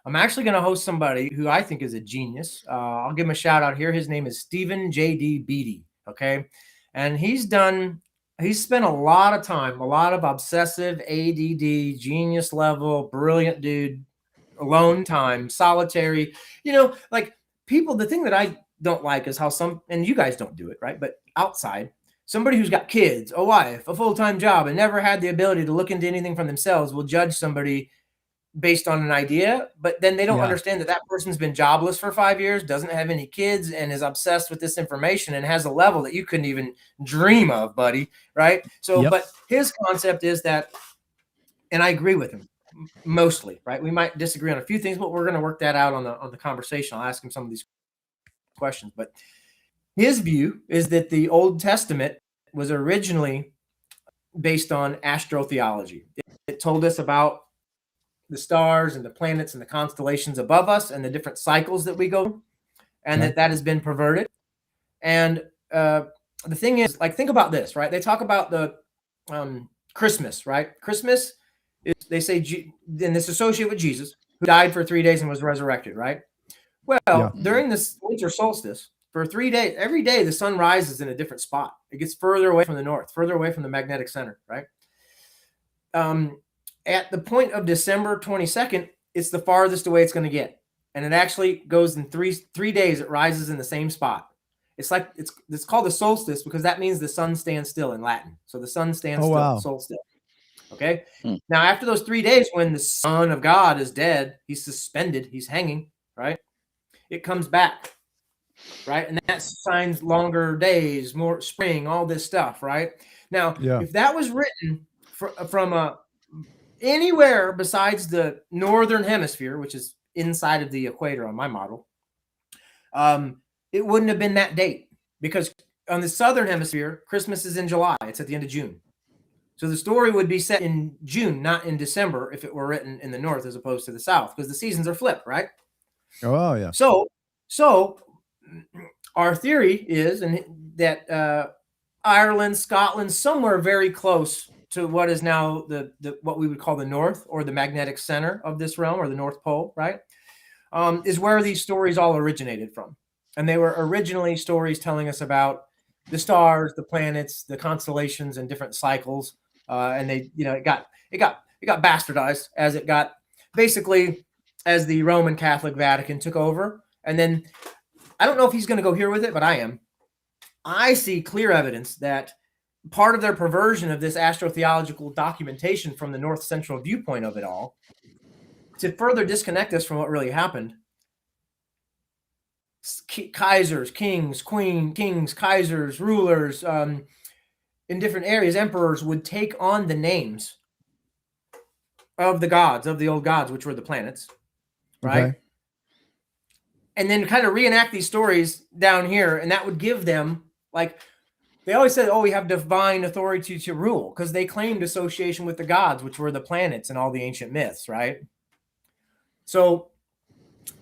I'm actually going to host somebody who I think is a genius. I'll give him a shout out here. His name is Stephen J.D. Beatty. Okay. And he's spent a lot of time, a lot of obsessive ADD, genius level, brilliant dude, alone time, solitary, like people, the thing that I don't like is how and you guys don't do it, right? But outside, somebody who's got kids, a wife, a full-time job, and never had the ability to look into anything from themselves will judge somebody based on an idea, but then they don't understand that that person's been jobless for 5 years, doesn't have any kids, and is obsessed with this information and has a level that you couldn't even dream of, buddy. Right. So, but his concept is that, and I agree with him mostly, right? We might disagree on a few things, but we're going to work that out on the conversation. I'll ask him some of these questions, but his view is that the Old Testament was originally based on astrotheology. It told us about the stars and the planets and the constellations above us and the different cycles that we go through, and that has been perverted. And the thing is, like, think about this, right? They talk about the Christmas, right? Christmas is, they say, and this associated with Jesus, who died for 3 days and was resurrected, right? Well, during this winter solstice, for 3 days, every day the sun rises in a different spot. It gets further away from the north, further away from the magnetic center, right? At the point of December 22nd, it's the farthest away it's going to get. And it actually goes in three days. It rises in the same spot. It's like, it's called the solstice because that means the sun stands still in Latin. So the sun stands still, solstice. Okay. Now, after those 3 days, when the Son of God is dead, he's suspended, he's hanging, right? It comes back, right? And that signs longer days, more spring, all this stuff, right? Now, if that was written from anywhere besides the northern hemisphere, which is inside of the equator on my model, it wouldn't have been that date, because on the southern hemisphere, Christmas is in July. It's at the end of June. So the story would be set in June, not in December, if it were written in the north as opposed to the south, because the seasons are flipped, right? Oh, yeah. So our theory is that Ireland, Scotland, somewhere very close to what is now the what we would call the north, or the magnetic center of this realm, or the North Pole, right? Is where these stories all originated from. And they were originally stories telling us about the stars, the planets, the constellations, and different cycles. And they, it got bastardized as it got, basically, as the Roman Catholic Vatican took over. And then, I don't know if he's going to go here with it, but I am. I see clear evidence that part of their perversion of this astrotheological documentation from the north central viewpoint of it all, to further disconnect us from what really happened, Kaisers, kings, kings, Kaisers, rulers, in different areas, emperors would take on the names of the gods, of the old gods, which were the planets, right? Okay. And then kind of reenact these stories down here, and that would give them, like, they always said, oh, we have divine authority to rule, because they claimed association with the gods, which were the planets and all the ancient myths, right? So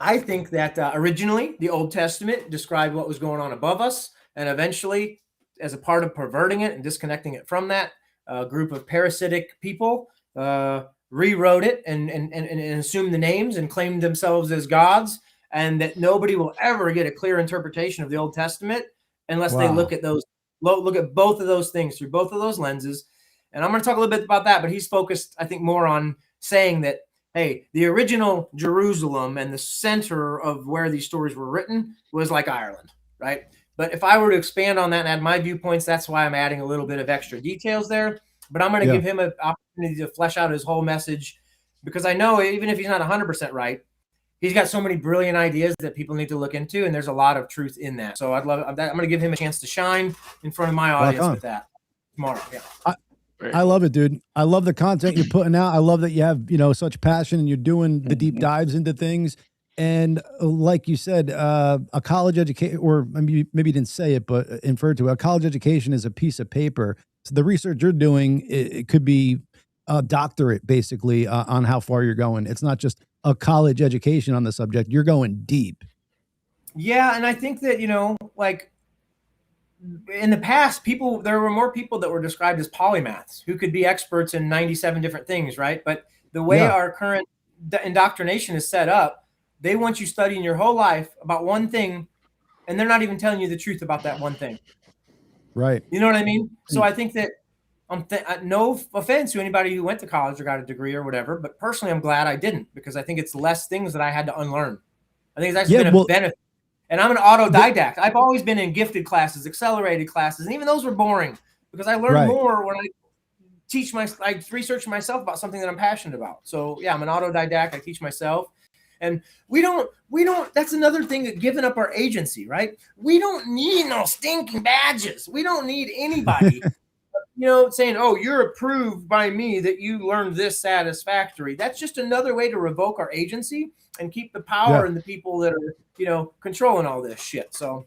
I think that originally the Old Testament described what was going on above us, and eventually, as a part of perverting it and disconnecting it from that, a group of parasitic people rewrote it and assumed the names and claimed themselves as gods, and that nobody will ever get a clear interpretation of the Old Testament unless they look at both of those things through both of those lenses. And I'm going to talk a little bit about that, but he's focused, I think, more on saying that, hey, the original Jerusalem and the center of where these stories were written was like Ireland, right? But if I were to expand on that and add my viewpoints, that's why I'm adding a little bit of extra details there. But I'm going to give him an opportunity to flesh out his whole message, because I know even if he's not 100% right, he's got so many brilliant ideas that people need to look into, and there's a lot of truth in that. So I'm going to give him a chance to shine in front of my audience with that tomorrow. Yeah. I love it, dude. I love the content you're putting out. I love that you have, such passion, and you're doing the deep dives into things. And like you said, a college education, or maybe you didn't say it, but inferred to it, a college education is a piece of paper. So the research you're doing, it could be a doctorate, basically, on how far you're going. It's not just a college education on the subject. You're going deep. Yeah, and I think that, like, in the past, there were more people that were described as polymaths who could be experts in 97 different things, right? But the way our current indoctrination is set up, they want you studying your whole life about one thing, and they're not even telling you the truth about that one thing. Right. You know what I mean? So I think that, no offense to anybody who went to college or got a degree or whatever, but personally, I'm glad I didn't, because I think it's less things that I had to unlearn. I think it's actually been a benefit. And I'm an autodidact. I've always been in gifted classes, accelerated classes, and even those were boring, because I learned more when I I research myself about something that I'm passionate about. So yeah, I'm an autodidact. I teach myself. And we don't, that's another thing that giving up our agency, right? We don't need no stinking badges. We don't need anybody, saying, oh, you're approved by me that you learned this satisfactory. That's just another way to revoke our agency and keep the power in the people that are, controlling all this shit. So.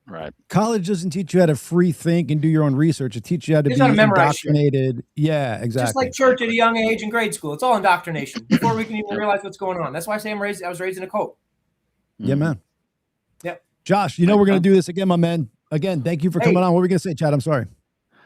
Right. College doesn't teach you how to free think and do your own research. It teaches you how to be indoctrinated. Yeah, exactly. Just like church at a young age in grade school. It's all indoctrination before we can even realize what's going on. That's why I say I was raised in a cult. Yeah, man. Yep. Josh, we're going to do this again, my man. Again, thank you for coming on. What were we going to say, Chad? I'm sorry.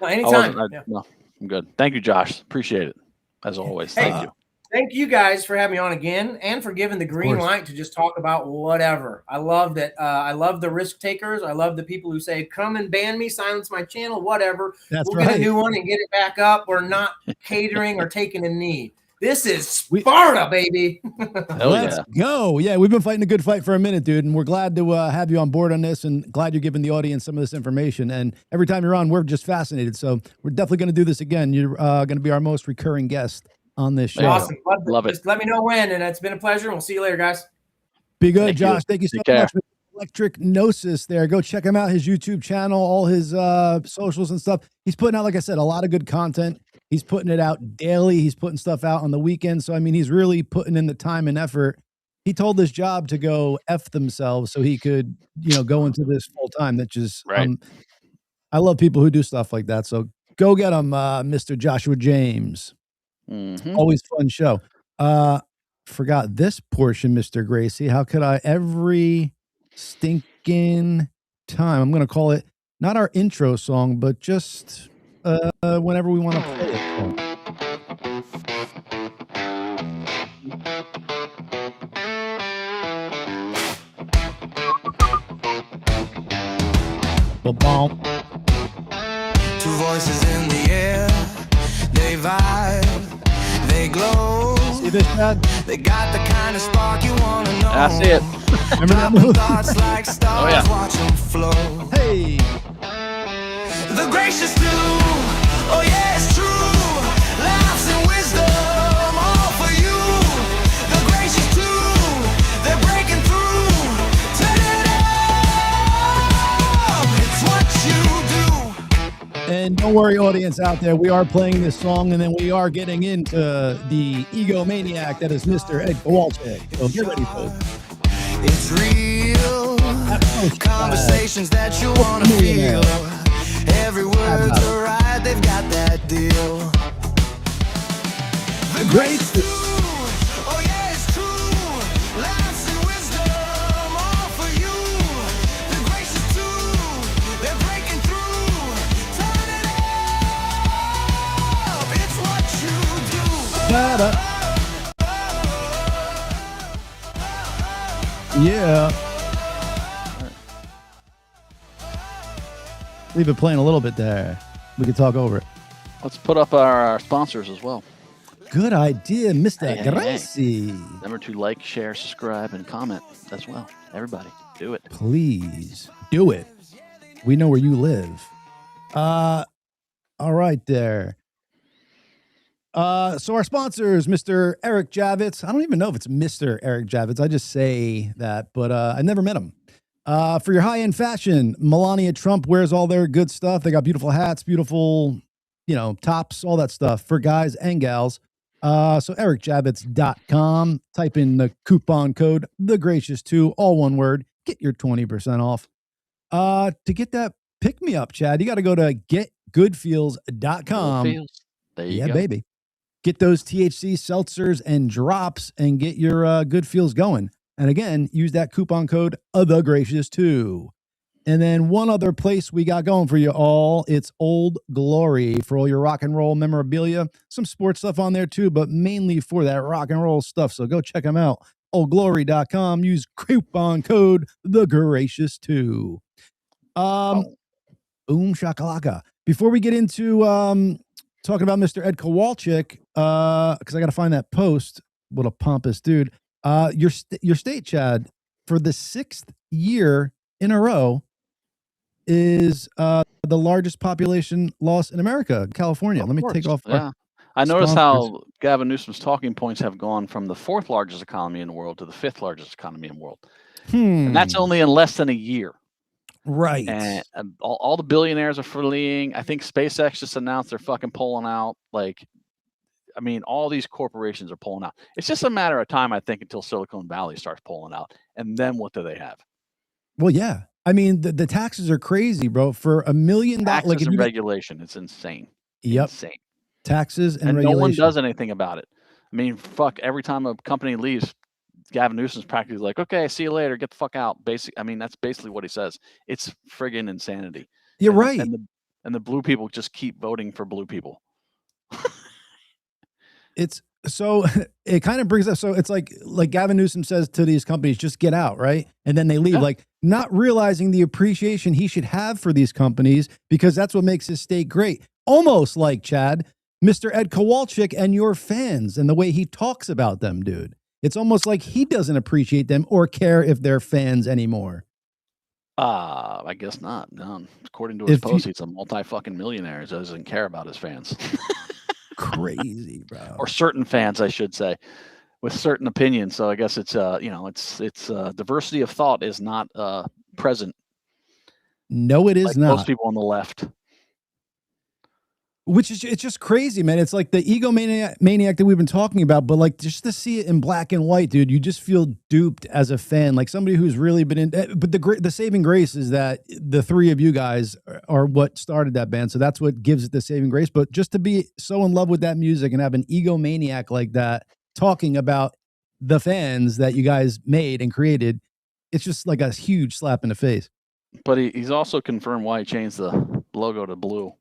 No, anytime. No, I'm good. Thank you, Josh. Appreciate it. As always. Thank you. Thank you guys for having me on again and for giving the green light to just talk about whatever. I love that. I love the risk takers. I love the people who say, come and ban me, silence my channel, whatever. We'll get a new one and get it back up. We're not catering or taking a knee. This is Sparta, baby. Let's go. Yeah, we've been fighting a good fight for a minute, dude, and we're glad to have you on board on this and glad you're giving the audience some of this information. And every time you're on, we're just fascinated. So we're definitely going to do this again. You're going to be our most recurring guest on this show. Awesome. Love it. Just let me know when, and it's been a pleasure. We'll see you later, guys. Be good, Josh. Thank you so much. Electric Gnosis there. Go check him out, his YouTube channel, all his socials and stuff. He's putting out, like I said, a lot of good content. He's putting it out daily. He's putting stuff out on the weekend. So, I mean, he's really putting in the time and effort. He told his job to go F themselves so he could, go into this full time. That's just, I love people who do stuff like that. So go get him, Mr. Joshua James. Always fun show. Forgot this portion, Mr. Gracey. How could I? Every stinking time. I'm going to call it not our intro song, but just whenever we want to play it. Ba-bom. Two voices in the air, they vibe, they glow. See this, Chad? They got the kind of spark you want to know. I see it. Remember that move? Thoughts like stars, watch them flow. Hey. The gracious do, oh yeah, it's true. Laughs and wisdom, all for you. The gracious too, they're breaking through. Turn it up, it's what you do. And don't worry, audience out there, we are playing this song, and then we are getting into the egomaniac that is Mr. Ed Kowalczyk. So get ready, folks. It's real conversations that you want to feel. Every word's a ride, they've got that deal. The great oh yeah, it's true. Laughs and wisdom, all for you. The gracious too, they're breaking through. Turn it up, it's what you do. Yeah. Leave it playing a little bit there. We can talk over it. Let's put up our sponsors as well. Good idea, Mr. Hey. Gracey. Remember to like, share, subscribe, and comment as well. Everybody, do it. Please do it. We know where you live. All right there. So our sponsors, Mr. Eric Javits. I don't even know if it's Mr. Eric Javits. I just say that, but I never met him. For your high-end fashion, Melania Trump wears all their good stuff. They got beautiful hats, beautiful, tops, all that stuff for guys and gals. So ericjavits.com. Type in the coupon code, TheGracious2, all one word. Get your 20% off. To get that pick-me-up, Chad, you got to go to getgoodfeels.com. There you go. Yeah, baby. Get those THC seltzers and drops and get your good feels going. And again, use that coupon code TheGracious2. And then one other place we got going for you all, it's Old Glory for all your rock and roll memorabilia. Some sports stuff on there too, but mainly for that rock and roll stuff. So go check them out. oldglory.com. Use coupon code TheGracious2. Boom shakalaka. Before we get into talking about Mr. Ed Kowalczyk, because I got to find that post. What a pompous dude. Your state, Chad, for the 6th year in a row is the the largest population loss in America, California. Let me take off. Yeah. I noticed how Gavin Newsom's talking points have gone from the 4th largest economy in the world to the 5th largest economy in the world. And that's only in less than a year. Right. And all the billionaires are fleeing. I think SpaceX just announced they're fucking pulling out. Like, I mean, all these corporations are pulling out. It's just a matter of time, I think, until Silicon Valley starts pulling out. And then what do they have? Well, yeah. I mean, the taxes are crazy, bro. For $1 million, taxes and regulation, it's insane. Yep. Insane. Taxes and regulation. No one does anything about it. I mean, fuck, every time a company leaves, Gavin Newsom's practically like, okay, see you later, get the fuck out. I mean, that's basically what he says. It's friggin' insanity. You're right. And the blue people just keep voting for blue people. It's so it kind of brings up, so it's like Gavin Newsom says to these companies, just get out, right? And then they leave, like not realizing the appreciation he should have for these companies, because that's what makes his state great. Almost like, Chad, Mr. Ed Kowalczyk and your fans and the way he talks about them, dude. It's almost like he doesn't appreciate them or care if they're fans anymore. I guess not. No. According to his post, he's a multi-fucking millionaire. He doesn't care about his fans. Crazy, bro. Or certain fans, I should say, with certain opinions. So I guess it's it's diversity of thought is not present. No, it is not. Most people on the left. Which is, it's just crazy, man. It's like the egomaniac that we've been talking about, but like just to see it in black and white, dude, you just feel duped as a fan, like somebody who's really been in. But the saving grace is that the three of you guys are what started that band, so that's what gives it the saving grace. But just to be so in love with that music and have an egomaniac like that talking about the fans that you guys made and created, it's just like a huge slap in the face. But he's also confirmed why he changed the logo to blue.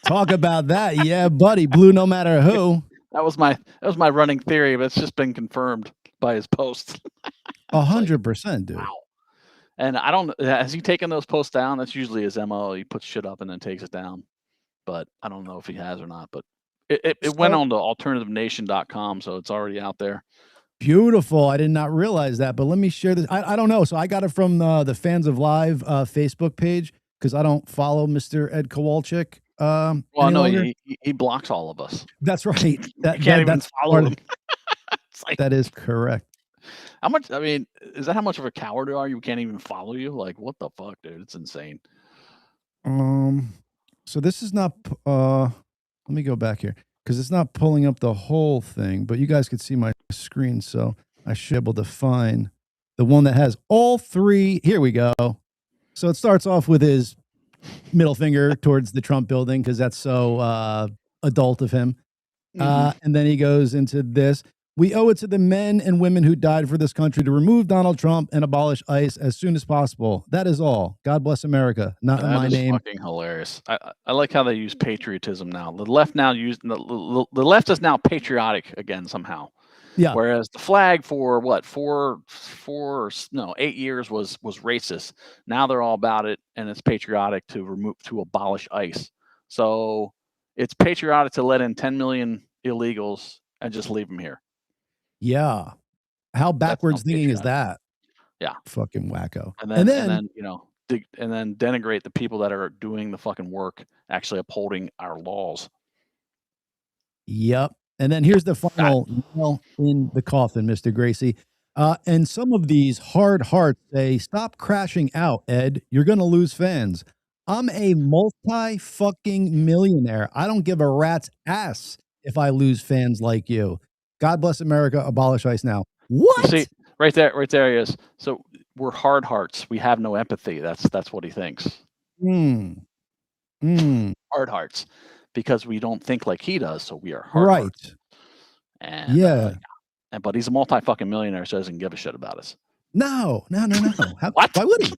Talk about that. Yeah, buddy. Blue no matter who. That was my running theory, but it's just been confirmed by his posts. 100%, dude. Wow. And I don't, has he taken those posts down? That's usually his MO. He puts shit up and then takes it down. But I don't know if he has or not. But it went on to alternativenation.com, so it's already out there. Beautiful. I did not realize that, but let me share this. I don't know. So I got it from the Fans of Live Facebook page, because I don't follow Mr. Ed Kowalczyk. Well, no, he blocks all of us. That's right. Can't even follow him. Like, that is correct. How much? I mean, is that how much of a coward you are? You can't even follow you. Like, what the fuck, dude? It's insane. So this is not. Let me go back here, because it's not pulling up the whole thing, but you guys could see my screen, so I should be able to find the one that has all three. Here we go. So it starts off with his middle finger towards the Trump building, because that's so adult of him. And then he goes into this. We owe it to the men and women who died for this country to remove Donald Trump and abolish ICE as soon as possible. That is all. God bless America. Not in my name. Fucking hilarious. I like how they use patriotism now. The left now the left is now patriotic again somehow. Yeah. Whereas the flag for what 8 years was racist. Now they're all about it, and it's patriotic to abolish ICE. So it's patriotic to let in 10 million illegals and just leave them here. Yeah. How backwards thinking is that? Yeah. Fucking wacko. And then denigrate the people that are doing the fucking work, actually upholding our laws. Yep. And then here's the final nail in the coffin, Mr. Gracey. And some of these hard hearts say, stop crashing out, Ed. You're going to lose fans. I'm a multi-fucking millionaire. I don't give a rat's ass if I lose fans like you. God bless America. Abolish ICE now. What? See, right there he is. So we're hard hearts. We have no empathy. That's what he thinks. Hard hearts. Because we don't think like he does, so we are hard. Right. And but he's a multi-fucking millionaire, so he doesn't give a shit about us. No. What? Why would he?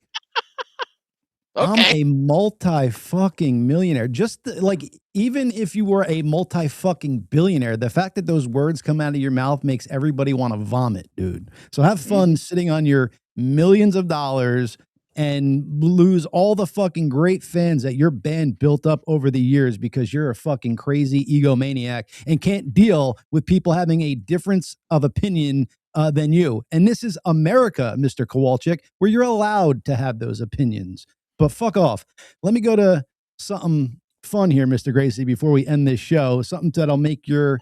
Okay. I'm a multi-fucking millionaire. Just like, even if you were a multi-fucking billionaire, the fact that those words come out of your mouth makes everybody want to vomit, dude. So have fun sitting on your millions of dollars and lose all the fucking great fans that your band built up over the years because you're a fucking crazy egomaniac and can't deal with people having a difference of opinion than you. And this is America, Mr. Kowalczyk, where you're allowed to have those opinions. But fuck off. Let me go to something fun here, Mr. Gracey, before we end this show. Something that'll make your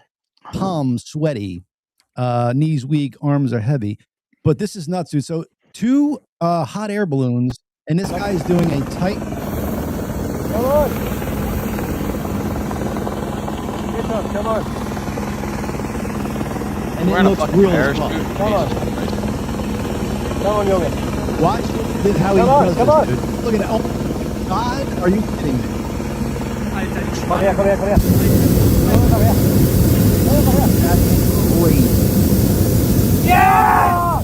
palms sweaty, knees weak, arms are heavy. But this is nuts, dude. So 2 hot air balloons, and this guy's doing a tight. Come on. Get up, come on. And it looks real as fuck. Come on. Come on, Yogi. Watch how he does this, dude. Look at that. Oh, God, are you kidding me? Come here, come here, come here. Come here. That's crazy. Yeah!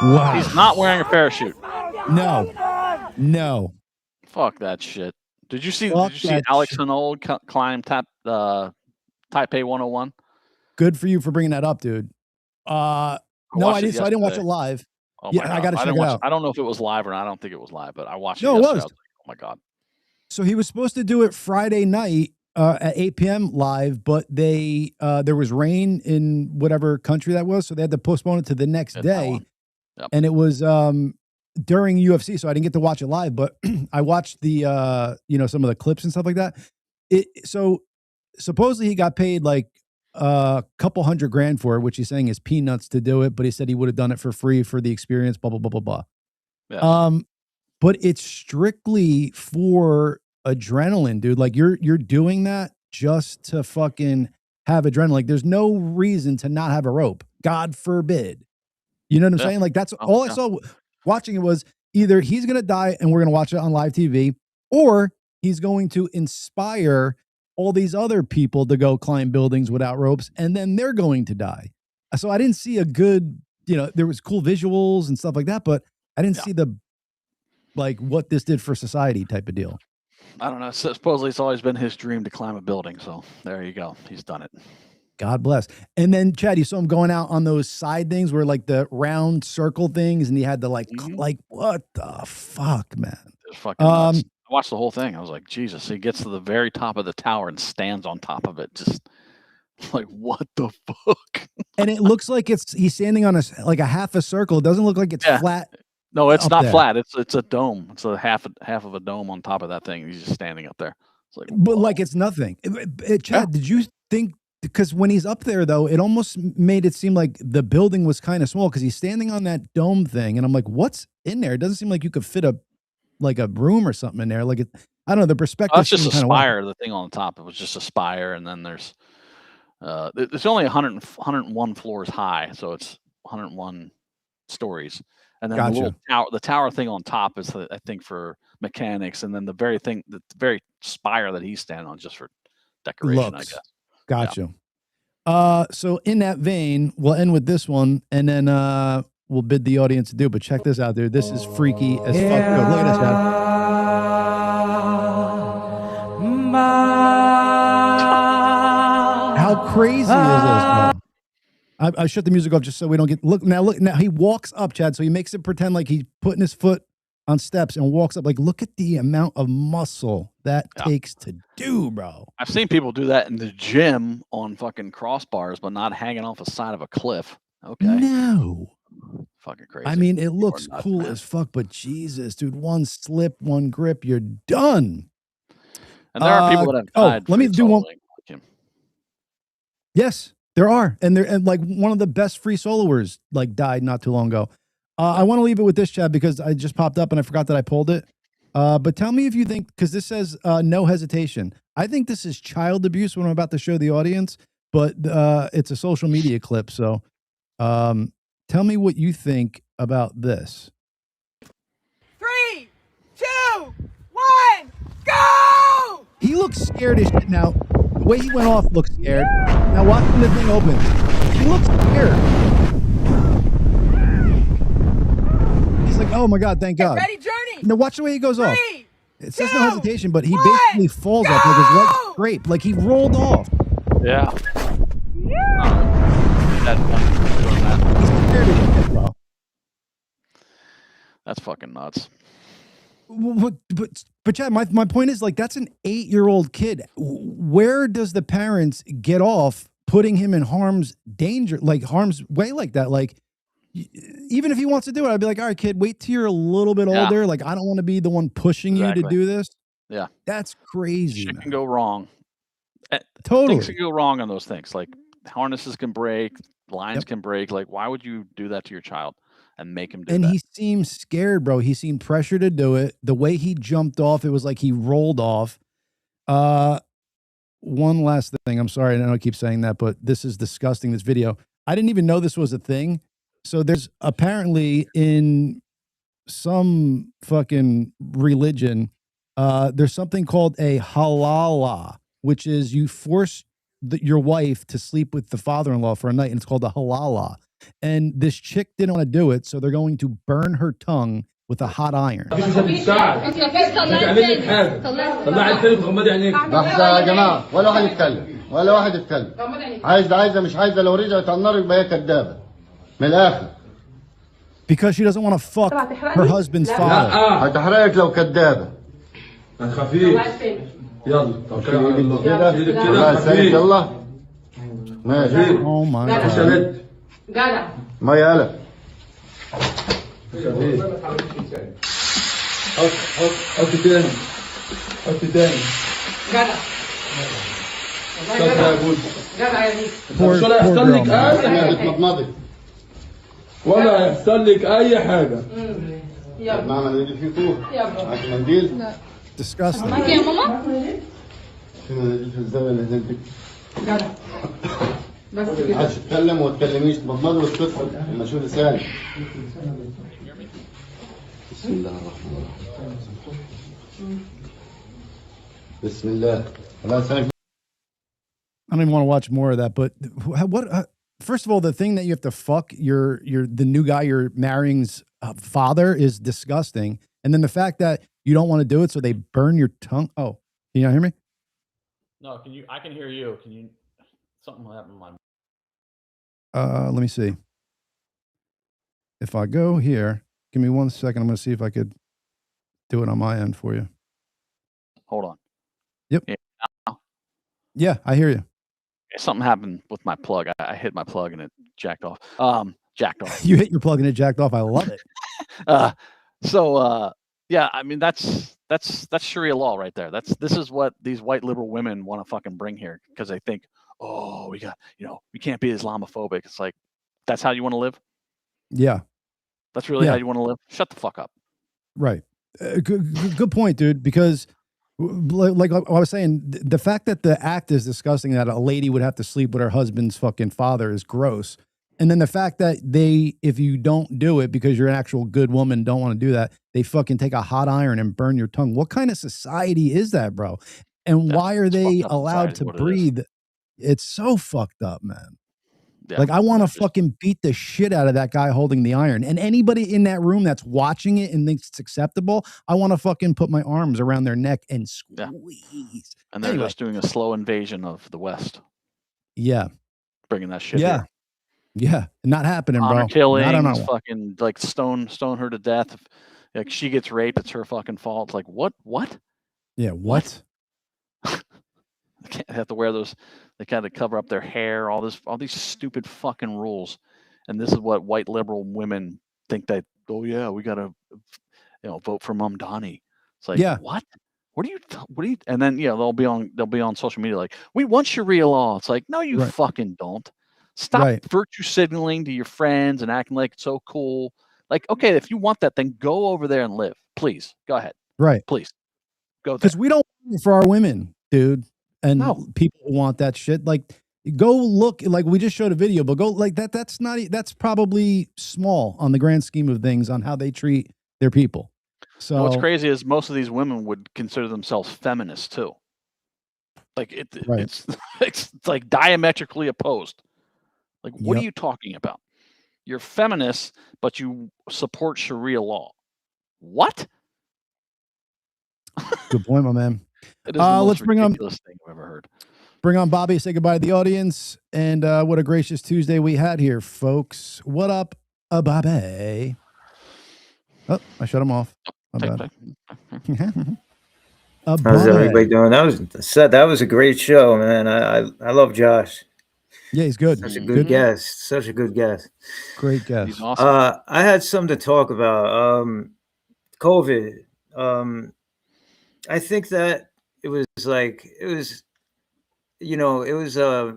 Wow. He's not wearing a parachute. No. Fuck that shit. Did you see Fuck Alex Honnold climb Taipei 101? Good for you for bringing that up, dude. No, I didn't. So I didn't watch it live. Oh yeah, I got to check it out. I don't know if it was live or not. I don't think it was live, but I watched it. No, it was. Like, oh my God. So he was supposed to do it Friday night at 8 p.m. live, but they there was rain in whatever country that was, so they had to postpone it to the next day. Yep. And it was during UFC, so I didn't get to watch it live, but I watched the some of the clips and stuff like that. So supposedly he got paid like a couple $100,000 for it, which he's saying is peanuts to do it, but he said he would have done it for free for the experience, blah blah blah blah blah. Yeah. But it's strictly for adrenaline, dude. Like you're doing that just to fucking have adrenaline. Like there's no reason to not have a rope. God forbid. You know what I'm saying? Like that's all I saw watching it was either he's going to die and we're going to watch it on live TV, or he's going to inspire all these other people to go climb buildings without ropes, and then they're going to die. So I didn't see a good, there was cool visuals and stuff like that, but I didn't see the, like what this did for society type of deal. I don't know. Supposedly it's always been his dream to climb a building. So there you go. He's done it. God bless. And then Chad, you saw him going out on those side things where like the round circle things, and he had to like what the fuck, man? It's fucking nuts. I watched the whole thing. I was like, Jesus. He gets to the very top of the tower and stands on top of it. Just like, what the fuck? And it looks like he's standing on a half a circle. It doesn't look like it's flat. No, it's not flat. It's a dome. It's a half of a dome on top of that thing. He's just standing up there. It's like, but like it's nothing. Chad, did you think? Because when he's up there, though, it almost made it seem like the building was kind of small because he's standing on that dome thing, and I'm like, what's in there? It doesn't seem like you could fit a room or something in there. Like I don't know. The perspective. That's just a spire. The thing on the top. It was just a spire, and then there's it's only 101 floors high, so it's 101 stories. And then the tower thing on top is, I think, for mechanics, and then the very spire that he's standing on just for decoration, I guess. Gotcha. Yeah. So in that vein, we'll end with this one, and then we'll bid the audience adieu. But check this out, dude. This is freaky as fuck. Yo, look at this, Chad. How crazy is this, bro? I shut the music off just so we don't get look now he walks up, Chad, so he makes it pretend like he's putting his foot on steps and walks up. Like, look at the amount of muscle that takes to do, bro. I've seen people do that in the gym on fucking crossbars, but not hanging off the side of a cliff. Okay. No. Fucking crazy. I mean, it looks cool as fuck, but Jesus, dude, one slip, one grip, you're done. And there are people that have died. Let me do one. Yes, there are. And like one of the best free soloers like died not too long ago. I want to leave it with this, Chad, because I just popped up and I forgot that I pulled it. But tell me if you think, because this says no hesitation. I think this is child abuse when I'm about to show the audience, but it's a social media clip. So tell me what you think about this. 3, 2, 1, go! He looks scared as shit now. The way he went off looks scared. Now watch when the thing opens. He looks scared. He's like, oh my God, thank God. Ready, journey. Now watch the way he goes off. It says no hesitation, but he 1, basically falls off like his legs scraped. Like he rolled off. Yeah. He's scared as shit, bro. That's fucking nuts. But Chad, my point is, like, that's an 8-year-old kid. Where does the parents get off putting him in harm's way like that? Like, even if he wants to do it, I'd be like, all right, kid, wait till you're a little bit older. Like, I don't want to be the one pushing you to do this. Yeah. That's crazy. Shit can go wrong. Totally. Things can go wrong on those things. Like harnesses can break, lines can break. Like, why would you do that to your child and make him do that? And he seemed scared, bro. He seemed pressure to do it. The way he jumped off, it was like he rolled off. One last thing. I'm sorry, I know I keep saying that, but this is disgusting, this video. I didn't even know this was a thing. So there's apparently in some fucking religion, there's something called a halala, which is you force your wife to sleep with the father-in-law for a night, and it's called a halala. And this chick didn't want to do it, so they're going to burn her tongue with a hot iron. لحظة يا جماعة، ولا واحد يتكلم، ولا واحد يتكلم. عايزة مش عايزة، لو رجعت على النار يبقى هي كدابة. من الآخر. Because she doesn't want to fuck her husband's father. هتحرقك لو كدابة. خفيف. يلا. كده. يلا. ماشي. Oh my God. جدع. ما يالا. حط تاني. حط تاني. جدع. جدع يا ميس. مش ولا يحصل لك أي ولا يحصل لك أي حاجة. يلا. مع منديل في فوق. يلا. منديل. Disgusting. معاكي يا ماما؟ في منديل في الزاوية اللي هناك دي. جدع. بس كده. عايز تتكلم وما تتكلميش، تمضمضي وتدخل لما اشوف لسانك. بسم الله الرحمن الرحيم. بسم الله. I don't even want to watch more of that, but what? First of all, the thing that you have to fuck the new guy you're marrying's father is disgusting, and then the fact that you don't want to do it, so they burn your tongue. Oh, can you not hear me? No, can you? I can hear you. Can you? Something happened to my. Let me see. If I go here, give me 1 second. I'm going to see if I could do it on my end for you. Hold on. Yep. Yeah, I hear you. Something happened with my plug. I hit my plug and it jacked off. Jacked off. You hit your plug and it jacked off. I love it. Yeah, I mean that's Sharia law right there. This is what these white liberal women want to fucking bring here because they think, oh, we can't be Islamophobic. It's like, that's how you want to live? Yeah. That's really how you want to live? Shut the fuck up. Right. Good point, dude. Because like I was saying, the fact that the act is disgusting, that a lady would have to sleep with her husband's fucking father is gross. And then the fact that if you don't do it because you're an actual good woman, don't want to do that, they fucking take a hot iron and burn your tongue. What kind of society is that, bro? And why are they allowed to breathe? It's so fucked up, man. Yeah, like, I want to fucking beat the shit out of that guy holding the iron. And anybody in that room that's watching it and thinks it's acceptable, I want to fucking put my arms around their neck and squeeze. Yeah. And they're just doing a slow invasion of the West. Yeah. Bringing that shit here. Yeah. Yeah. Not happening, bro. Killings, fucking, like, stone her to death. If, like, she gets raped, it's her fucking fault. It's like, what? Yeah, what? They have to wear those. They kind of cover up their hair. All these stupid fucking rules, and this is what white liberal women think that. Oh yeah, we gotta, vote for Mom Donnie. It's like, yeah. What? What do you? And then they'll be on social media like, we want Sharia law. It's like, no, you fucking don't. Stop virtue signaling to your friends and acting like it's so cool. Like, okay, if you want that, then go over there and live. Please go ahead. Right. Please go there. Because we don't want it for our women, dude. And people want that shit. Like, go look, like we just showed a video, but go like that. That's probably small on the grand scheme of things on how they treat their people. So what's crazy is most of these women would consider themselves feminists too. Like it's like diametrically opposed. Like, what are you talking about? You're feminists, but you support Sharia law. What? Good point, my man. It is the most let's bring on thing I've ever heard. Bring on Bobby. Say goodbye to the audience. And what a gracious Tuesday we had here, folks. What up, Bobby? Oh, I shut him off. My bad. How's everybody doing? That was a great show, man. I love Josh. Yeah, he's good. Such a good guest. Such a good guest. Great guest. He's awesome. I had something to talk about. COVID. I think that it was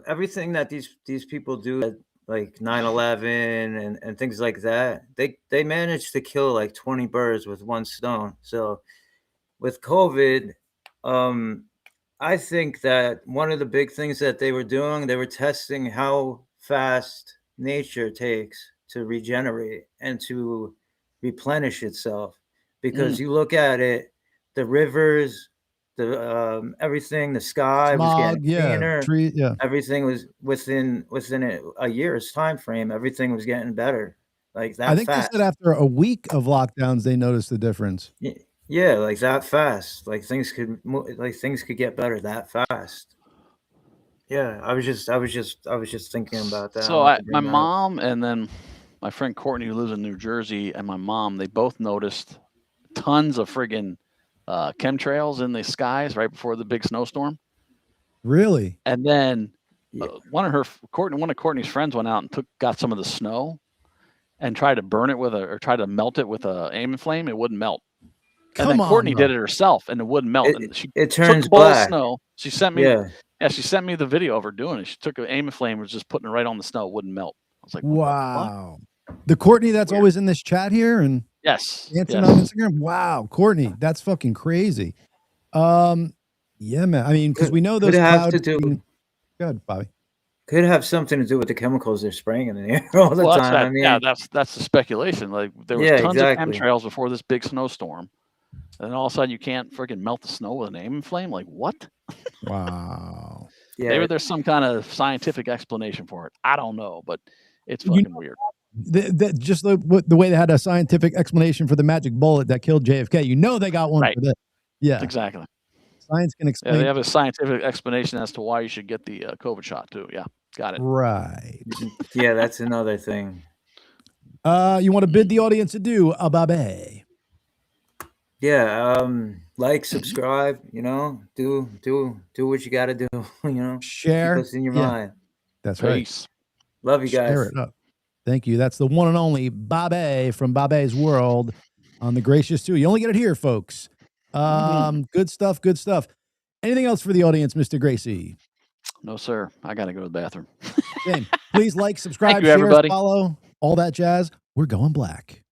everything that these people do, like 9/11 and things like that. They managed to kill like 20 birds with one stone. So with COVID, I think that one of the big things that they were doing, they were testing how fast nature takes to regenerate and to replenish itself. Because you look at it, the rivers, the everything, the sky was Smog, getting cleaner. tree, Everything was within a year's time frame. Everything was getting better, like that I think fast. they said after a week of lockdowns, they noticed the difference. Yeah, like that fast. Like things could get better that fast. Yeah, I was just thinking about that. So my mom and then my friend Courtney, who lives in New Jersey, and my mom, they both noticed tons of friggin' chemtrails in the skies right before the big snowstorm. Really? And then one of Courtney's friends went out and got some of the snow and tried to burn it or try to melt it with a aim and flame. It wouldn't melt. And then Courtney did it herself, and it wouldn't melt. And she it turns took a bowl black. of snow. She sent me, she sent me the video of her doing it. She took an aim and flame, was just putting it right on the snow. It wouldn't melt. I was like, wow. The Courtney that's always in this chat here and dancing on Instagram. Wow, Courtney, that's fucking crazy. Yeah, man. I mean, because we know those clouds. Good, Bobby. Could have something to do with the chemicals they're spraying in the air all the time. That's the speculation. Like there was tons of chemtrails before this big snowstorm, and then all of a sudden you can't freaking melt the snow with an aim and flame. Like what? Wow. Maybe there's some kind of scientific explanation for it. I don't know, but it's fucking weird. Just the way they had a scientific explanation for the magic bullet that killed JFK. You know they got one for this. Yeah, exactly. Science can explain. Yeah, they have a scientific explanation as to why you should get the COVID shot too. Yeah, got it. Right. Yeah, that's another thing. You want to bid the audience adieu, Bobby? Yeah, like, subscribe. You know, do what you got to do. You know, share. Keep us in your mind. That's right. Love you guys. Share it up. Thank you. That's the one and only Bobby from Bobby's World on the Gracious 2. You only get it here, folks. Good stuff. Good stuff. Anything else for the audience, Mr. Gracey? No, sir. I got to go to the bathroom. Same. Please like, subscribe, Thank you, share, everybody. follow, all that jazz. We're going black.